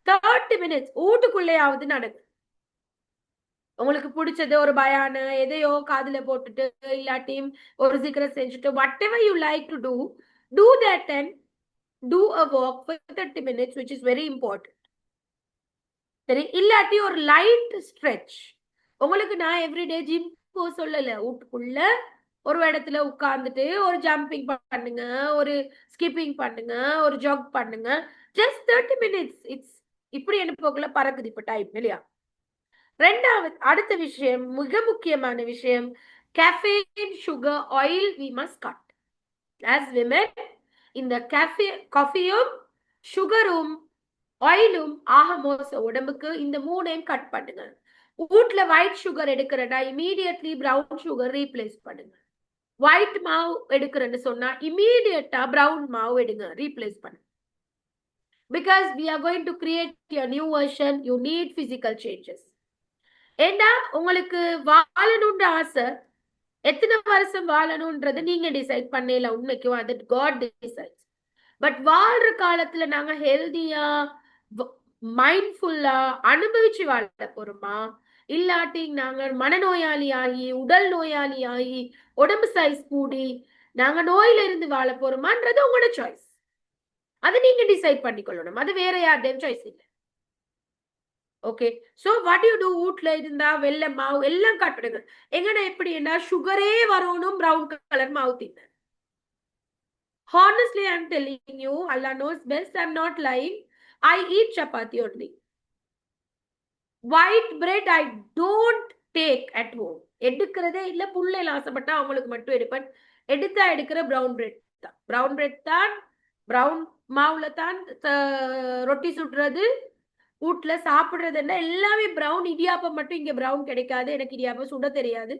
30 minutes வீட்டுக்குள்ளேயாவது நடக்கு. உங்களுக்கு பிடிச்சது ஒரு பயான எதையோ காதுல போட்டுட்டு இல்லாட்டியும் ஒரு சீக்கிரம் செஞ்சுட்டு whatever you like to do that and do a walk for 30 minutes which is very important. சரி, இல்லாட்டி ஒரு லைட் ஸ்ட்ரெச். உங்களுக்கு நான் எவ்ரிடே ஜிம் போ சொல்லல. வீட்டுக்குள்ள ஒரு இடத்துல உட்கார்ந்துட்டு ஒரு ஜம்பிங் பண்ணுங்க, ஒரு ஸ்கிப்பிங் பண்ணுங்க, ஒரு ஜாக் பண்ணுங்க. Just 30 minutes. இட்ஸ் இப்படி என்ன போக்குல பறக்குது இப்ப டைம் இல்லையா? ரெண்டாவது, அடுத்த விஷயம், மிக முக்கியமான விஷயம், caffeine, sugar, oil we must cut. As women, இந்த காஃபியும் சுகரும் ஆயிலும் ஆக மோச உடம்புக்கு. இந்த மூணையும் கட் பண்ணுங்க. வீட்டுல ஒயிட் சுகர் எடுக்கிறடா, இமீடியட்லி பிரவுன் சுகர் ரீப்ளேஸ் பண்ணுங்க. ஒயிட் மாவு எடுக்கிறேன்னு சொன்னா இமீடியட்டா பிரவுன் மாவு எடுங்க, ரீப்ளேஸ் பண்ணுங்க. Because we are going to create a new version, you need physical changes. ஏண்டா உங்களுக்கு வாழணுன்ற ஆசை, எத்தனை வருஷம் வாழணும்ன்றது நீங்க டிசைட் பண்ணல. உண்மைக்கும் அது காட் டிசைட்ஸ். பட் வாழ்ற காலத்துல நாங்க ஹெல்தியா மைண்ட்ஃபுல்லா அனுபவிச்சு வாழ போறோமா, இல்லாட்டி நாங்க மனநோயாளி ஆகி உடல் நோயாளி ஆகி உடம்பு சைஸ் கூடி நாங்க நோயில இருந்து வாழ போறோமான்றது உங்களோட சாய்ஸ். அது நீங்க டிசைட் பண்ணிக்கொள்ளணும். அது வேற யார்டையும் சாய்ஸ் இல்லை. Okay, so what you do? வீட்ல இருந்தா வெள்ளை மாவு எல்லாம் கட்டுடுங்க. எங்கடா எப்படின்னா சுகரே வரணும், பிரவுன் கலர் மாவு தின்ன. Honestly, I'm telling you, Allah knows best, I'm not lying. I eat chapati only. White bread I don't take at home. எடுக்கிறதே இல்ல. புள்ளைல ஆசைப்பட்டா அவங்களுக்கு மட்டும் எடுப்பேன். எடுக்கிற பிரவுன் பிரெட் தான். பிரவுன் பிரெட் தான், பிரவுன் மாவுல தான் ரொட்டி சுடுறது, வீட்டுல சாப்பிடுறதுன்னா எல்லாமே பிரவுன். இடியாப்பம் மட்டும் இங்க பிரவுன் கிடைக்காது. எனக்கு இடியாப்பம் சுட தெரியாது.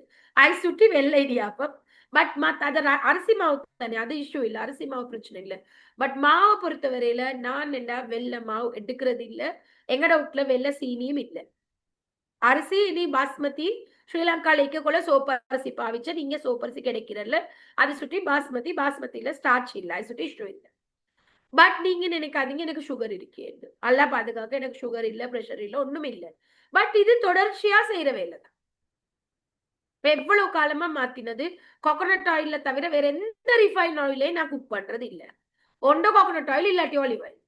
ஐ சுட்டி வெள்ளை இடியாப்பம். பட் அது அரிசி மாவு தானே, அது இஷ்யூ இல்லை. அரிசி மாவு பிரச்சனை இல்லை. பட் மாவை பொறுத்த வரையில நான் என்ன வெள்ளை மாவு எடுக்கிறது இல்லை. எங்கட வீட்டுல வெள்ளை சீனியும் இல்லை. அரிசி இனி பாஸ்மதி ஸ்ரீலங்கால இருக்கக்குள்ள சோப்பு அரிசி பாவிச்ச. நீங்க சோப்பு அரிசி கிடைக்கிறல்ல, அது சுட்டி பாஸ்மதியில ஸ்டார்ச் இல்லை. அது சுட்டி இஷ்யூ இல்லை. பட் நீங்க நினைக்காதீங்க எனக்கு சுகர் இருக்கேன். அல்ல பாதுகாக்க எனக்கு சுகர் இல்ல, பிரஷர் இல்ல, ஒண்ணும் இல்ல. பட் இது தொடர்ச்சியா செய்யற வேலை தான். எவ்வளவு காலமா மாத்தினது கோகோனட் ஆயில தவிர வேற எந்த ரிஃபைன் ஆயிலே நான் குக் பண்றது இல்ல. ஒன்று கோகோனட் ஆயில் இல்லாட்டி ஆலிவ் ஆயில்.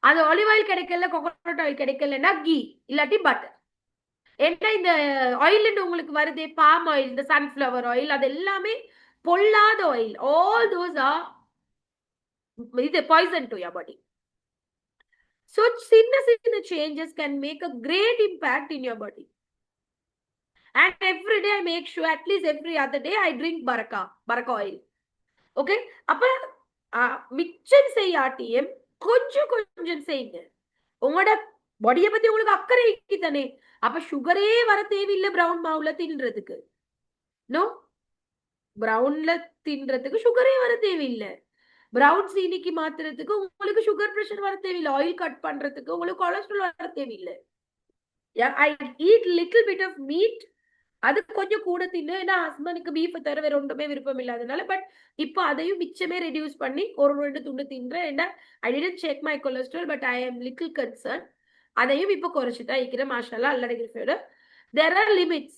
அது ஆலிவ் ஆயில் கிடைக்கல, கோகோனட் ஆயில் கிடைக்கலன்னா கீ இல்லாட்டி பட்டர். ஏன்னா இந்த ஆயில் உங்களுக்கு வருதே பாம் ஆயில், இந்த சன்ஃபிளவர் ஆயில், அது எல்லாமே பொல்லாத oil. All those are poison to your body. So சின்ன changes can make a great impact in your body. And every day I make sure at least every other day I drink baraka oil. Okay, அப்ப மிச்சம் செய்யாட்டியும் கொஞ்சம் செய்யுங்க. உங்களோட பாடியை பத்தி உங்களுக்கு அக்கறை தானே. அப்ப சுகரே வர தேவையில்லை பிரவுன் மாவுல தின்றதுக்கு. நோ, பிரவுன்ல தின்றதுக்கு சுகரே வர தேவையில்லை. பிரவுன் சீனிக்கு மாத்துறதுக்கு உங்களுக்கு சுகர் பிரஷர் வர தேவையில்லை. ஆயில் கட் பண்றதுக்கு உங்களுக்கு கொலஸ்ட்ரால் வர தேவையில்லை. I eat little bit of meat. அது கொஞ்சம் கூட தின்னு. ஏன்னா ஹஸ்பண்டுக்கு பீஃப் தவிர வேற ஒன்றுமே விருப்பம் இல்லாதனால. பட் இப்போ அதையும் மிச்சமே ரெடியூஸ் பண்ணி ஒரு 2 துண்டு தின்றேன். ஏன்னா I didn't check my cholesterol but I am little concern. அதையும் இப்போ குறைச்சிட்டா இருக்கிறேன். மாஷால்லா அல்லா gift. There are limits.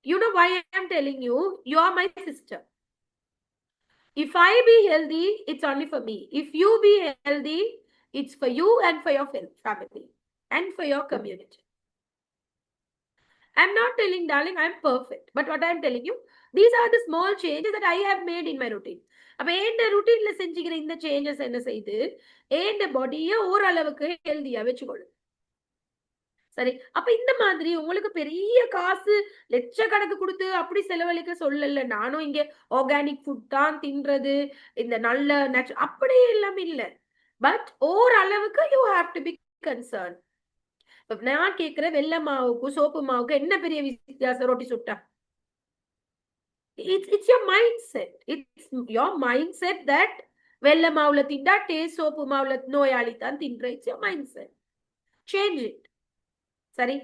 You know why I am telling you? You are my sister. If I be healthy, it's only for me. If you be healthy, it's for you and for your family and for your community. I'm not telling, darling, I'm perfect. But what I'm telling you, these are the small changes that I have made in my routine. அப்ப ஏண்ட ரூட்டீன்ல செஞ்சுக்கிற இந்த changes என்ன செய்து ஏண்ட பாடியை ஓரளவுக்கு ஹெல்தியா வச்சுக்கொள்ளு. சரி, அப்ப இந்த மாதிரி உங்களுக்கு பெரிய காசு லட்சக்கணக்கு கொடுத்து அப்படி செலவழிக்க சொல்லல. நானும் இங்க ஆர்கானிக் ஃபுட் தான் தின்றது, இந்த நல்ல அப்படி எல்லாம் இல்ல. பட் ஓரளவுக்கு you have to be concern. நான் கேட்கிற வெள்ளை மாவுக்கும் சோப்பு மாவுக்கும் என்ன பெரிய வித்தியாசம்? ரொட்டி சுட்டா it's your mindset. It's your mindset that வெள்ளை மாவுல திண்டா டேஸ்ட், சோப்பு மாவுல நோயாளி தான் தின்ற. It's your mindset. Change it. சரி,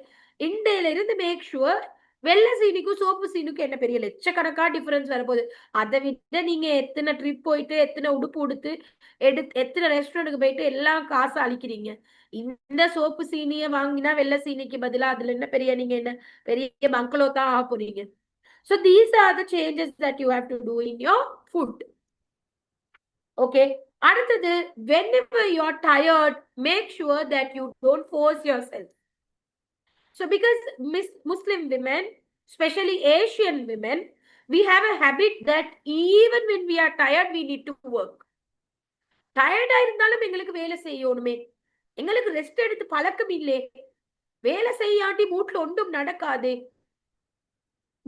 இண்டையில இருந்து மேக் ஷுவர் வெள்ளை சீனிக்கும் சோப்பு சீனுக்கும் என்ன பெரிய லட்சக்கணக்கா டிஃபரன்ஸ் வரப்போகுது. அதை விட நீங்க எத்தனை ட்ரிப் போயிட்டு எத்தனை உடுப்பு உடுத்து எத்தனை ரெஸ்டாரண்ட்டுக்கு போயிட்டு எல்லாம் காசு அழிக்கிறீங்க. இந்த சோப்பு சீனியை வாங்கினா வெள்ளை சீனிக்கு பதிலா அதுல என்ன பெரிய நீங்க என்ன பெரிய பங்களோ தான் ஆக போறீங்க. So these are the changes that you have to do in your food. Okay. அடுத்தது, whenever you are tired, make sure that you don't force yourself. So because Muslim women, especially Asian women, we have a habit that even when we are tired, we need to work. Tired இருந்தாலும் எங்களுக்கு வேலை செய்யணுமே. எங்களுக்கு rest எடுத்து பழக்கம் இல்லை. வேலை செய்யாட்டி வீட்டுல ஒன்றும் நடக்காது.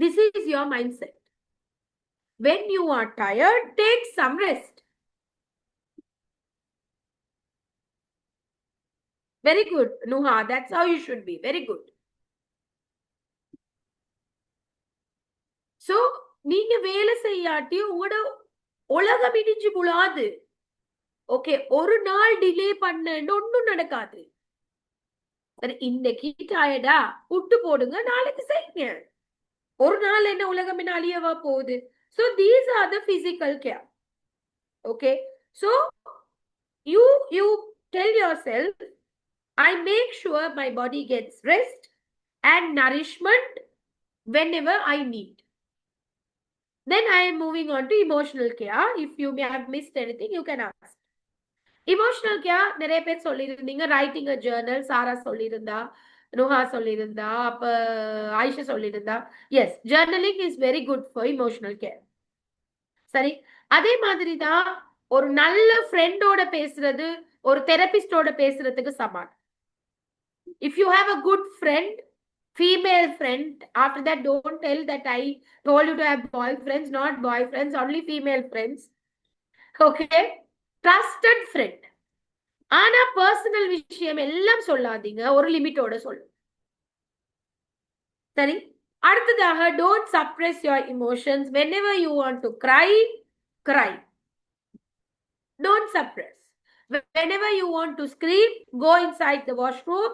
This is your mindset. When you are tired, take some rest. Very good, Nuha. That's how you should be. Very good. So, நீங்க வேலை செய்யாட்டி உங்களோட உலகம் இடிஞ்சு புழாது. ஓகே, ஒரு நாள் டிலே பண்ண ஒன்னும் நடக்காது. சரி, இன்னைக்கு டயர்டா விட்டு போடுங்க, நாளைக்கு செய்யுங்க. ஒரு நாள் என்ன உலகம் என்ன அழியவா போகுது. So these are the physical care. Okay, so you tell yourself, I make sure my body gets rest and nourishment whenever I need. Then I am moving on to emotional care. If you may have missed anything, you can ask. Emotional care, நிறைய பேர் சொல்லியிருந்தீங்க. Writing அ journal சாரா சொல்லியிருந்தா, நுஹா சொல்லியிருந்தா, அப்ப ஆயிஷா சொல்லியிருந்தா. Yes, journaling is very good for emotional care. சரி, அதே மாதிரி தான் ஒரு நல்ல ஃப்ரெண்டோட பேசுறது ஒரு தெரபிஸ்டோட பேசுறதுக்கு சமான். If you have a good friend, female friend, after that don't tell that I told you to have boyfriends, not boyfriends, only female friends. Okay, trusted friend. ஆனா பர்சனல் விஷயம் எல்லாம் சொல்லாதீங்க, ஒரு லிமிட்டோட சொல்லு. சரி, அடுத்ததாக don't suppress your emotions. Whenever you want to cry, cry. Don't suppress. Whenever you want to scream, go inside the washroom,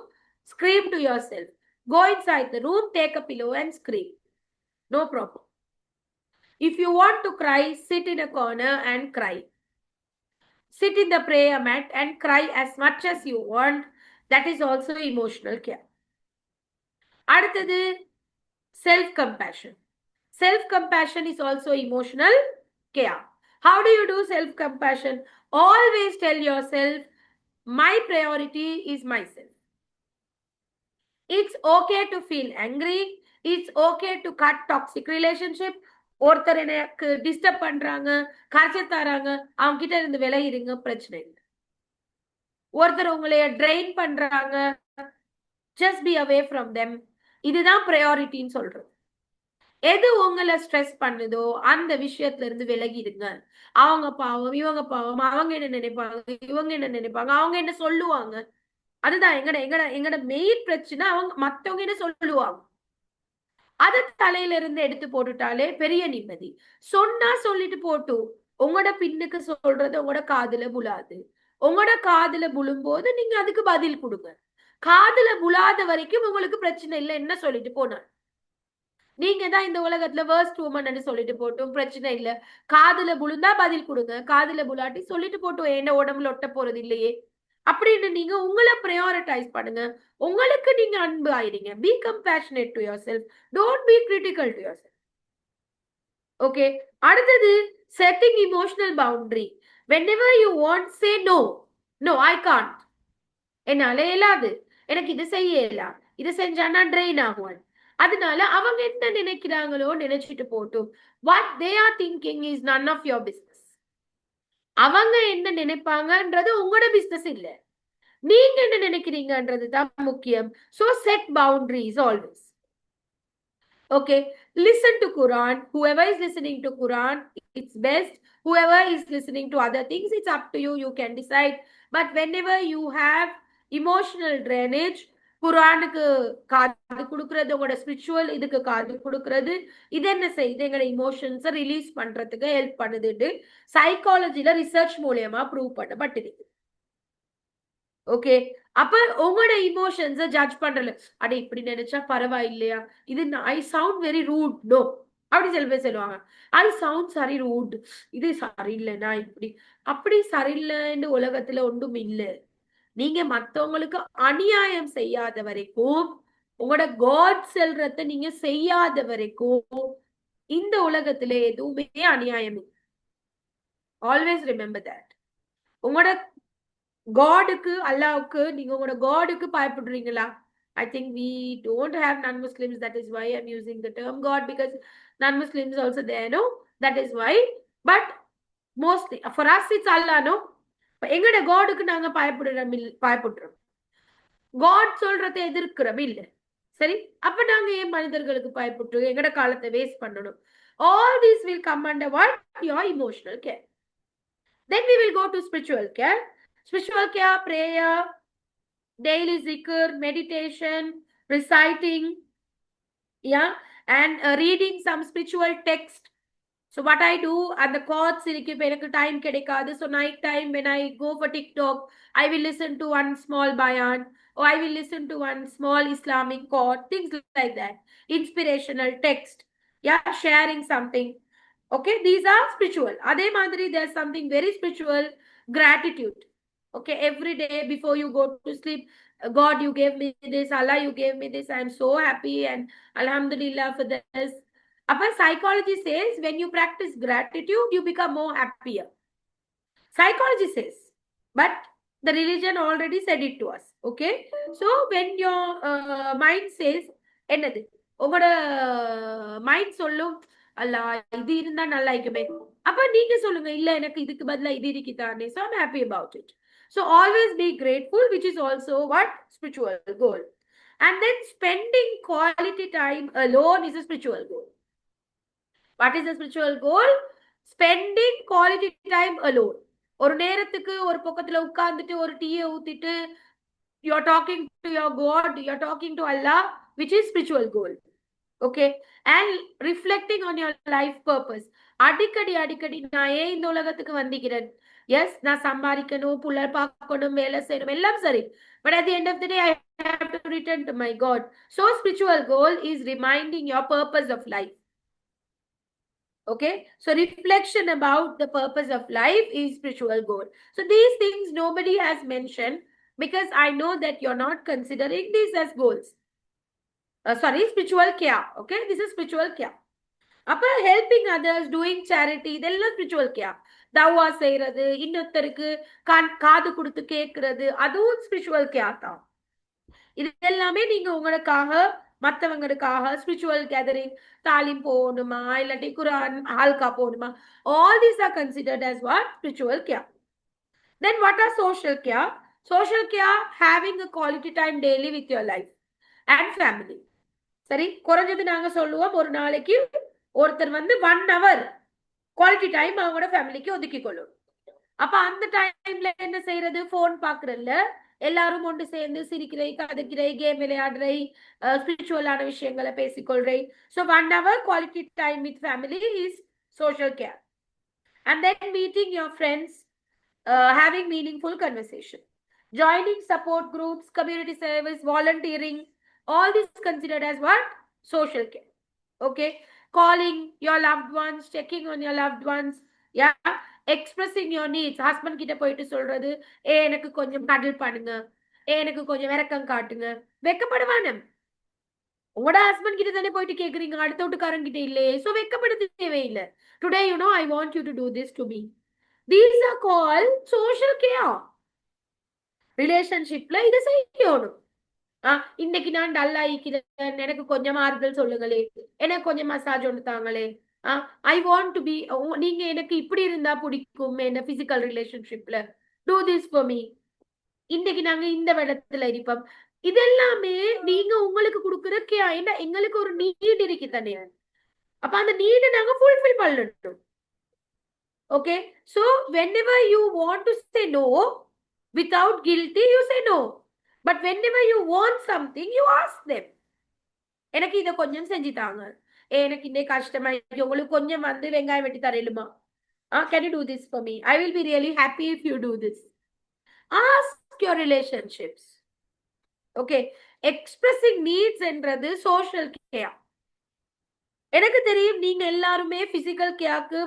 scream to yourself. Go inside the room, take a pillow and scream. No problem. If you want to cry, sit in a corner and cry. Sit in the prayer mat and cry as much as you want. That is also emotional care. அடுத்தது, self-compassion. Self-compassion is also emotional care. How do you do self-compassion? Always tell yourself, my priority is myself. It's okay to feel angry. It's okay to cut toxic relationship. ஒருத்தர் எனக்கு disturb பண்றாங்க, காய்ச்ச தராங்க, அவங்க கிட்ட இருந்து விலகிடுங்க, பிரச்சனை இல்லை. ஒருத்தர் உங்களைய ட்ரெயின் பண்றாங்க, just be away from them. இதுதான் ப்ரையாரிட்டின்னு சொல்றது. எது உங்களை ஸ்ட்ரெஸ் பண்ணுதோ அந்த விஷயத்துல இருந்து விலகிடுங்க. அவங்க பாவம், இவங்க பாவம், அவங்க என்ன நினைப்பாங்க, இவங்க என்ன நினைப்பாங்க, அவங்க என்ன சொல்லுவாங்க. அதுதான் எங்கட மெயின் பிரச்சனை. அவங்க மத்தவங்க என்ன சொல்லுவாங்க, அதை தலையில இருந்து எடுத்து போட்டுட்டாலே பெரிய நிம்மதி. சொன்னா சொல்லிட்டு போட்டு உங்களோட பின்னுக்கு சொல்றது உங்களோட காதுல புலாது. உங்களோட காதுல புழும்போது நீங்க அதுக்கு பதில் கொடுங்க. காதுல புலாத வரைக்கும் உங்களுக்கு பிரச்சனை இல்லை, என்ன சொல்லிட்டு போனார். நீங்க தான் இந்த உலகத்துல வேர்ஸ்ட் உமன் சொல்லிட்டு போட்டும் பிரச்சனை இல்ல. காதுல புழுந்தா பதில் கொடுங்க, காதுல புலாட்டி சொல்லிட்டு போட்டும் என்ன உடம்புல ஒட்ட போறது இல்லையே அப்படின்னு நீங்க உங்களை ப்ரையாரிட்டைஸ் பண்ணுங்க. உங்களுக்கு நீங்க அன்பு ஆயிடுங்க. Be compassionate to yourself, don't be critical to yourself. Okay, அடுத்தது setting emotional boundary. Whenever you want, say no. No, I can't. என்னால இயலாது, எனக்கு இது செய்யலாம், இது செஞ்சா நான் ட்ரெயின் ஆகுவேன். அதனால அவங்க என்ன நினைக்கிறாங்களோ நினைச்சிட்டு போட்டும். What they are thinking is none of your business. அவங்க என்ன நினைப்பாங்கன்றது உங்களோட பிசினஸ் இல்ல, நீங்க என்ன நினைக்கிறீங்கன்றது தான் முக்கியம். So set boundaries always. Okay, listen to Quran. Whoever is listening to Quran, it's best. Whoever is listening to other things, it's up to you, you can decide. But whenever you have emotional drainage, குரானுக்கு காது கொடுக்கறது, உங்களோட spiritual இதுக்கு காது கொடுக்கறது, இது என்ன செய்யுது, எங்களோட இமோஷன்ஸை ரிலீஸ் பண்றதுக்கு ஹெல்ப் பண்ணுதுன்னு சைக்காலஜில ரிசர்ச் மூலியமா ப்ரூவ் பண்ணப்பட்டிருக்கு. ஓகே, அப்ப உங்களோட இமோஷன்ஸை ஜட்ஜ் பண்றல, அட இப்படி நினைச்சா பரவாயில்லையா, இது ஐ சவுண்ட் வெரி ரூட், நோ அப்படி சில பேர் சொல்லுவாங்க. ஐ சவுண்ட் சரி ரூட், இது சரியில்லைனா இப்படி அப்படி சரியில்லைன்னு உலகத்துல ஒன்றும் இல்லை. நீங்க மத்தவங்களுக்கு அநியாயம் செய்யாத வரைக்கும், உங்களோட காட் செல்றத நீங்க செய்யாத வரைக்கும் இந்த உலகத்துல எதுவுமே அநியாயம் இல்லை. Always remember that. உங்களோட காடுக்கு, அல்லாவுக்கு, நீங்க உங்களோட காடுக்கு பயப்படுறீங்களா? I think we don't have non-Muslims. That is why I'm using the term God, because non-Muslims also there, no? That is why. But mostly for us it's Allah, no? எங்கட காடுக்கு நாங்க பயப்படுறோம், God சொல்றதை எதிர்க்கிறோம் இல்ல. சரி, அப்ப நாங்க ஏன் மனிதர்களுக்கு பயப்பட்டு எங்கட காலத்தை வேஸ்ட் பண்ணணும்? All these will come under what? Your emotional care. Then we will go to spiritual care. Spiritual care, prayer, daily zikr, meditation, reciting, yeah, and reading some spiritual text. So what I do at the courts, எனக்கு time கிடைக்காது, so night time when I go for TikTok, I will listen to one small bayan, or I will listen to one small Islamic court, things like that, inspirational text, yeah, sharing something. Okay, these are spiritual. Adhe madri there's something very spiritual, gratitude. Okay, every day before you go to sleep, God, you gave me this, Allah, you gave me this, I am so happy and alhamdulillah for this. Upper psychology says when you practice gratitude, you become more happier. Psychology says, but the religion already said it to us. Okay, so when your mind says என்னது, உங்களோட mind சொல்லும் அல்லா இது இருந்தா நல்லா இருக்குமே, அப்ப நீங்க சொல்லுங்க இல்ல எனக்கு இதுக்கு பதிலா இது இருக்குதானே, so I'm happy about it. So always be grateful, which is also what? Spiritual goal. And then spending quality time alone is a spiritual goal. What is the spiritual goal? Spending quality time alone. ஒரு நேரத்துக்கு ஒரு பக்கத்துல உட்கார்ந்துட்டு ஒரு டீயை ஊத்திட்டு you're talking to your God, you're talking to Allah, which is spiritual goal. Okay, and reflecting on your life purpose. அடிக்கடி நான் ஏன் இந்த உலகத்துக்கு வந்திக்கிறேன்? Yes, நான் சம்பாதிக்கணும், புள்ளர் பார்க்கணும், வேலை செய்யணும், எல்லாம் சரி. But at the end of the day, I have to return to my God. So spiritual goal is reminding your purpose of life. Okay, so reflection about the purpose of life is spiritual goal. So these things nobody has mentioned because I know that you're not considering these as goals. Sorry, spiritual care. Okay, this is spiritual care. அப்ப helping others, doing charity, இதெல்லாம் spiritual care. தவா செய்யறது, இன்னொருத்தருக்கு காது கொடுத்து கேட்கறது, அதுவும் spiritual care தான். இது எல்லாமே நீங்க உங்களுக்காக மற்றவங்களுக்காக spiritual gathering, தாலிம் போகணுமா இல்லாட்டி குரான் ஹால்கா போகணுமா, all these are considered as what? Spiritual care. Then what are social care? Social care, having a quality time daily with your life and family. சரி, குறைஞ்சது நாங்க சொல்லுவோம் ஒரு நாளைக்கு ஒருத்தர் 1 hour குவாலிட்டி டைம் அவங்களோட ஃபேமிலிக்கு ஒதுக்கி கொள்ளும். அப்ப அந்த டைம்ல என்ன செய்யறது? போன் பாக்குறதுல எல்லாரும் ஒன்று சேர்ந்து சிரிக்கிறை, கதைக்கிறை, கேம் விளையாடுறை, ஸ்பிரிச்சுவலான விஷயங்களை பேசிக்கொள்றை. So 1 hour quality time with family is social care. And then meeting your friends, having meaningful conversation. Joining support groups, community service, volunteering, all this considered as what? Social care. Okay. Calling your loved ones, checking on your loved ones. Yeah. Expressing your needs. Husband கிட்ட போயிட்டு சொல்றது, எனக்கு கொஞ்சம் கடல் பண்ணுங்க, எனக்கு கொஞ்சம் விரக்கம் காட்டுங்க. வெக்கப்படுவானே. உங்களோட ஹஸ்பண்ட் கிட்ட தானே போயிட்டு கேக்குறீங்க, அடுத்த வீட்டுக்காரங்க கிட்ட இல்லையே. சோ வெக்கப்படுது தேவையில்லை. Today, I want you to do this to me. These are called social care. ரிலேஷன்ஷிப்ல இதை செய்யணும். இன்னைக்கு நான் டல்லா இருக்கிறேன், எனக்கு கொஞ்சம் ஆறுதல் சொல்லுங்களே, எனக்கு கொஞ்சம் மசாஜ் ஒன்று தாங்களே. ஐ வாண்ட் டு பி, நீங்க எனக்கு இப்படி இருந்தா பிடிக்கும் என்ன பிசிக்கல் ரிலேஷன்ஷிப்ல. Do this for me. இன்னைக்கு நாங்க இந்த இடத்துல இருப்போம். இதெல்லாமே நீங்க உங்களுக்கு கொடுக்குற கேர். என்ன எங்களுக்கு ஒரு நீட் இருக்கு தானே, அப்ப அந்த நீடை நாங்க ஃபுல்ஃபில் பண்ணணும். Okay, so whenever you want to say no without guilty, you say no. But whenever you want something, you ask them. எனக்கு இதை கொஞ்சம் செஞ்சு தாங்க, எனக்கு இன்னைக்கு கஷ்டமா இருக்கு, உங்களுக்கு கொஞ்சம் வந்து வெங்காயம் வெட்டி தரலுமா? Can you do this for me? I will be really happy if you do this. Ask your relationships. Okay, expressing needs என்றது social care. எனக்கு தெரியும் நீங்க எல்லாருமே பிசிக்கல் கேருக்கு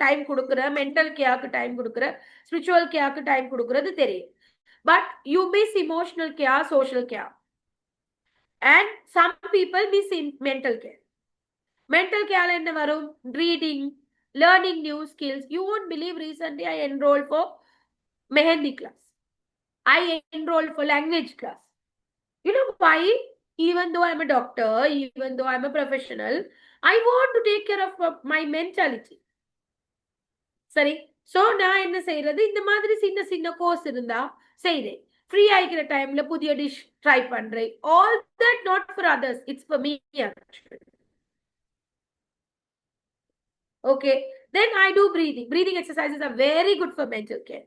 டைம் கொடுக்குற, மென்டல் கேருக்கு டைம் கொடுக்குற, ஸ்பிரிச்சுவல் கேருக்கு டைம் கொடுக்கறது தெரியும். But you miss emotional care, social care. And some people miss in mental care. Mental கேர்ல என்ன வரும்? Reading, learning new skills. You won't believe, recently I enrolled for Mehendi class. I enrolled for language class. You know why? Even though I'm a doctor, even though I'm a professional, I want to take care of my mentality. சரி, so நான் என்ன செய்யறது, இந்த மாதிரி சின்ன சின்ன course இருந்தா செய்றேன். ஃப்ரீ ஆகிக்கிற டைம்ல புதிய டிஷ் ட்ரை பண்றேன். All that not for others, it's for me. Okay, then I do breathing. Breathing exercises are very good for mental care.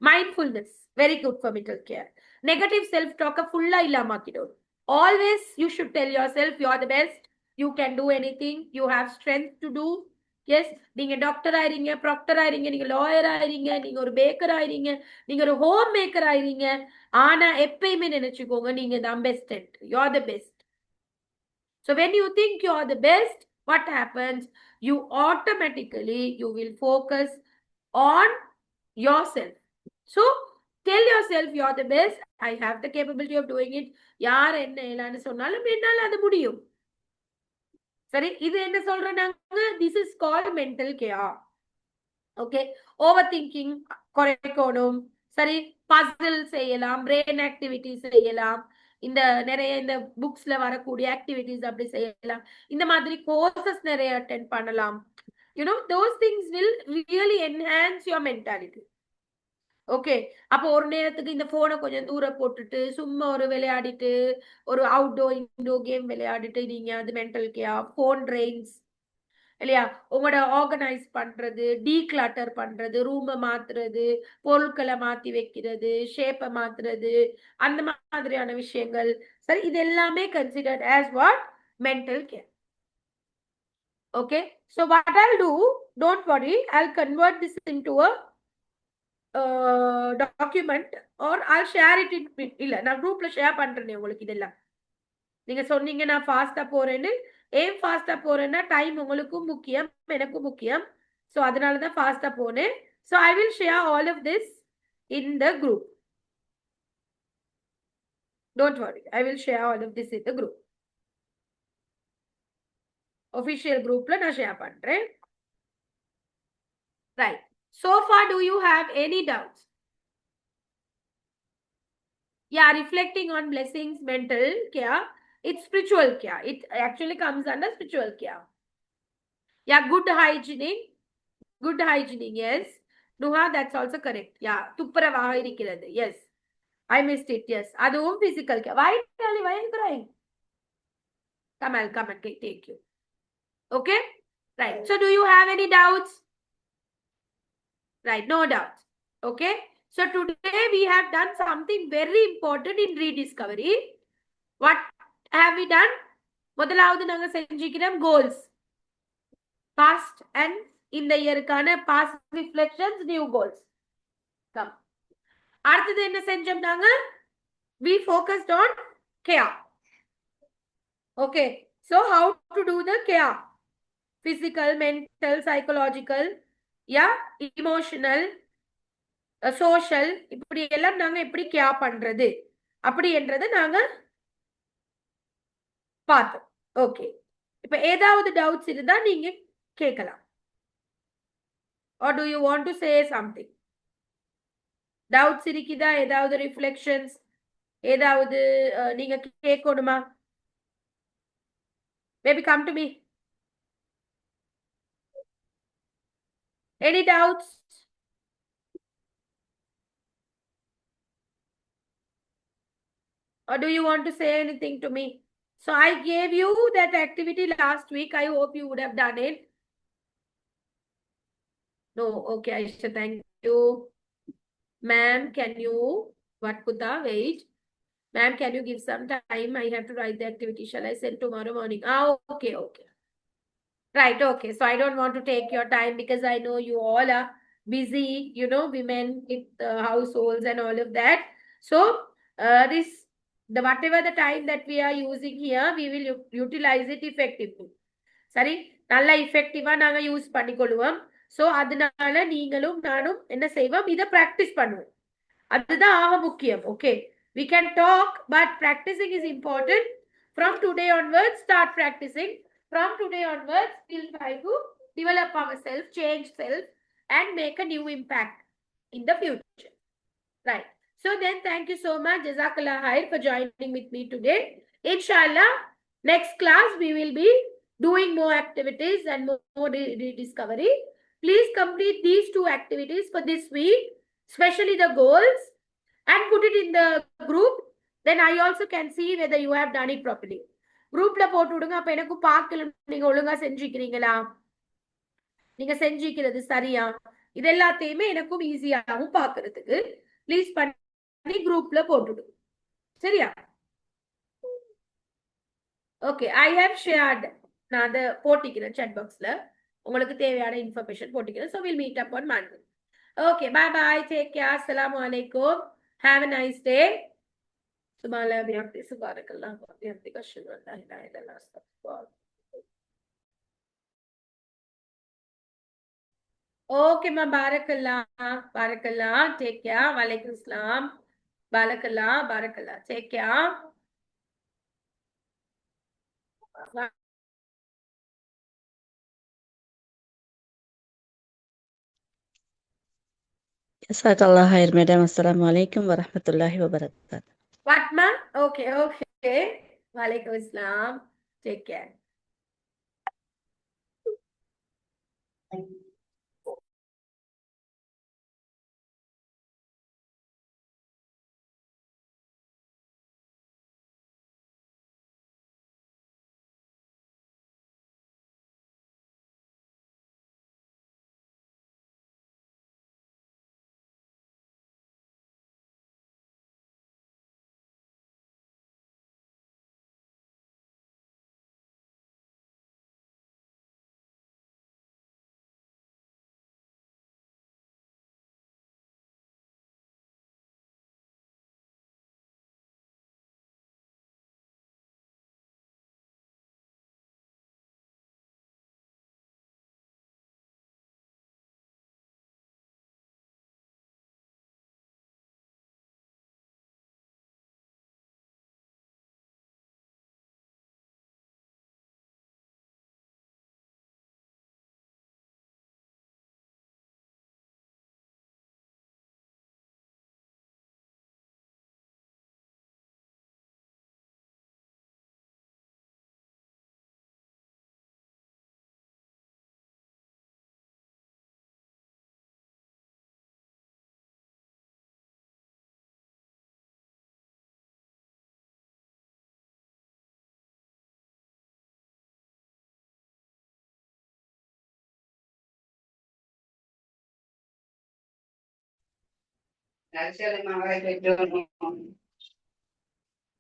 Mindfulness, very good for mental care. Negative self-talk fulla illamakidu. Always you should tell yourself you are the best, you can do anything, you have strength to do. Yes, நீங்க doctor ஆயிரீங்க, Procter ஆயிரீங்க, நீங்க lawyer ஆயிரீங்க, நீங்க ஒரு Baker ஆயிரீங்க, நீங்க ஒரு home maker ஆயிரீங்க. ஆனா எப்பயுமே நினைச்சுக்கோங்க, நீங்க தான் best. You are the best. So when you think you are the best, what happens? You automatically, you will focus on yourself. So tell yourself you are the best. I have the capability of doing it. யார் என்ன இல்லைன்னு சொன்னாலும் என்னால அது முடியும். சரி, இது என்ன சொல்றேன் நாங்க? This is called mental care. Okay, overthinking குறைக்கணும். சரி, பசில் செய்யலாம், brain activities செய்யலாம், இந்த நிறைய இந்த புக்ஸ்ல வரக்கூடிய ஆக்டிவிட்டிஸ் அப்படி செய்யலாம். இந்த மாதிரி கோர்சஸ் நிறைய அட்டெண்ட் பண்ணலாம். those things will really enhance your mentality. Okay, அப்போ ஒரு நேரத்துக்கு இந்த போனை கொஞ்சம் தூரம் போட்டுட்டு சும்மா ஒரு விளையாடிட்டு, ஒரு அவுட்டோர் இன்டோர் கேம் விளையாடிட்டு, நீங்க அது மென்டல் கேர். போன் ட்ரெயின்ஸ் இல்லையா, உங்களோட ஆர்கனைஸ் பண்றது, டீக்ளட்டர் பண்றது, ரூமை மாத்துறது, பொருட்களை மாத்தி வைக்கிறது, ஷேப்பை மாத்துறது, அந்த மாதிரியான விஷயங்கள். சரி, இது எல்லாமே considered as what? Mental care. Okay, so what I'll do, don't worry, I'll convert this into a document or I'll share it in இல்ல நான் குரூப்ல ஷேர் பண்றேன் உங்களுக்கு. இதெல்லாம் நீங்க சொன்னீங்க நான் ஃபாஸ்டா போறேன்னு. ஏன் ஃபாஸ்டா போறேன்னா டைம் உங்களுக்கும் முக்கியம், எனக்கும் முக்கியம். சோ அதனால தான் ஃபாஸ்டா போனேன். So I will share all of this in the group. Don't worry, I will share all of this in the group. Official groupல நான் ஷேர் பண்றேன். Right. So far, do you have any doubts? Yeah, reflecting on blessings, mental care, it's spiritual care. It actually comes under spiritual care. Yeah, good hygiene. Good hygiene, yes. Nuha, that's also correct. Yeah, tupparavaga irikkirathu. Yes, I missed it. Yes, adum physical care. Why are you crying? Come and take you. Okay, right. So, do you have any doubts? Right, no doubts. Okay, So today we have done something very important in rediscovery. What have we done? முதலாவது நாங்க செஞ்சிக்கிறோம் goals. Past and இந்த இயருக்கான past reflections, new goals. Come. அடுத்தது என்ன செஞ்சோம் நாங்க? We focused on care. Okay. So how to do the care? Physical, mental, psychological, yeah, emotional, social, இப்படி எல்லாம் நாங்க எப்படி கேர் பண்றது அப்படின்றத நாங்க பார்த்தோம். ஓகே, இப்ப ஏதாவது டவுட்ஸ் இருந்தா நீங்க கேட்கலாம். or do you want to say something? Doubts இருக்குதா? ஏதாவது ரிஃப்ளெக்ஷன்ஸ் ஏதாவது நீங்க கேட்கணுமா? maybe come to me. Any doubts? Or do you want to say anything to me? So I gave you that activity last week. I hope you would have done it. No, okay, Aisha, thank you. Ma'am, can you, Vatputa, wait. Ma'am, can you give some time? I have to write the activity. Shall I send tomorrow morning? Ah, okay, okay. Right, okay. So I don't want to take your time because I know you all are busy, you know, women with households and all of that. So whatever the time that we are using here, we will utilize it effectively. சரி, நல்லா effective-ஆ நாங்க use பண்ணிக்கொள்வோம். So அதனால நீங்களும் நானும் என்ன செய்வோம்? இதை practice பண்ணுவோம். அதுதான் ஆக முக்கியம். Okay, we can talk, but practicing is important. From today onwards, start practicing. From today onwards, we'll try to develop ourselves, change self, and make a new impact in the future. Right. So then, thank you so much, Jazakallah Khair, for joining with me today. Inshallah, next class we will be doing more activities and more rediscovery. Please complete these 2 activities for this week, especially the goals, and put it in the group. Then I also can see whether you have done it properly. குரூப்ல போட்டு விடுங்க. அப்ப எனக்கு பார்க்கல நீங்க ஒழுங்கா செஞ்சுக்கிறீங்களா, நீங்க செஞ்சுக்கிறது சரியா, இது எல்லாத்தையுமே எனக்கும் ஈஸியாகவும் பார்க்கிறதுக்கு ப்ளீஸ் பண்ணி குரூப்ல போட்டுடுங்க. சரியா? Okay, I have shared. நான் அதை போட்டிக்கிறேன் chat பாக்ஸ்ல. உங்களுக்கு தேவையான இன்ஃபர்மேஷன் போட்டிக்கிறேன். So we'll meet up on Monday. Okay, bye bye. Take care. Assalamu alaikum. Have a nice day. Subhanallah, bihamdi, subhanakallah, bihamdi, ashhadu an la ilaha illallah, astaghfirullah. Okay, ma, barakallah, barakallah. Take care. Walaikum assalam. Barakallah, barakallah. Take care. Jazakallah khair, madam. Assalamualaikum warahmatullahi wabarakatuh. What, ma? Okay, okay. Walaikum assalam. Take care.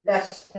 That's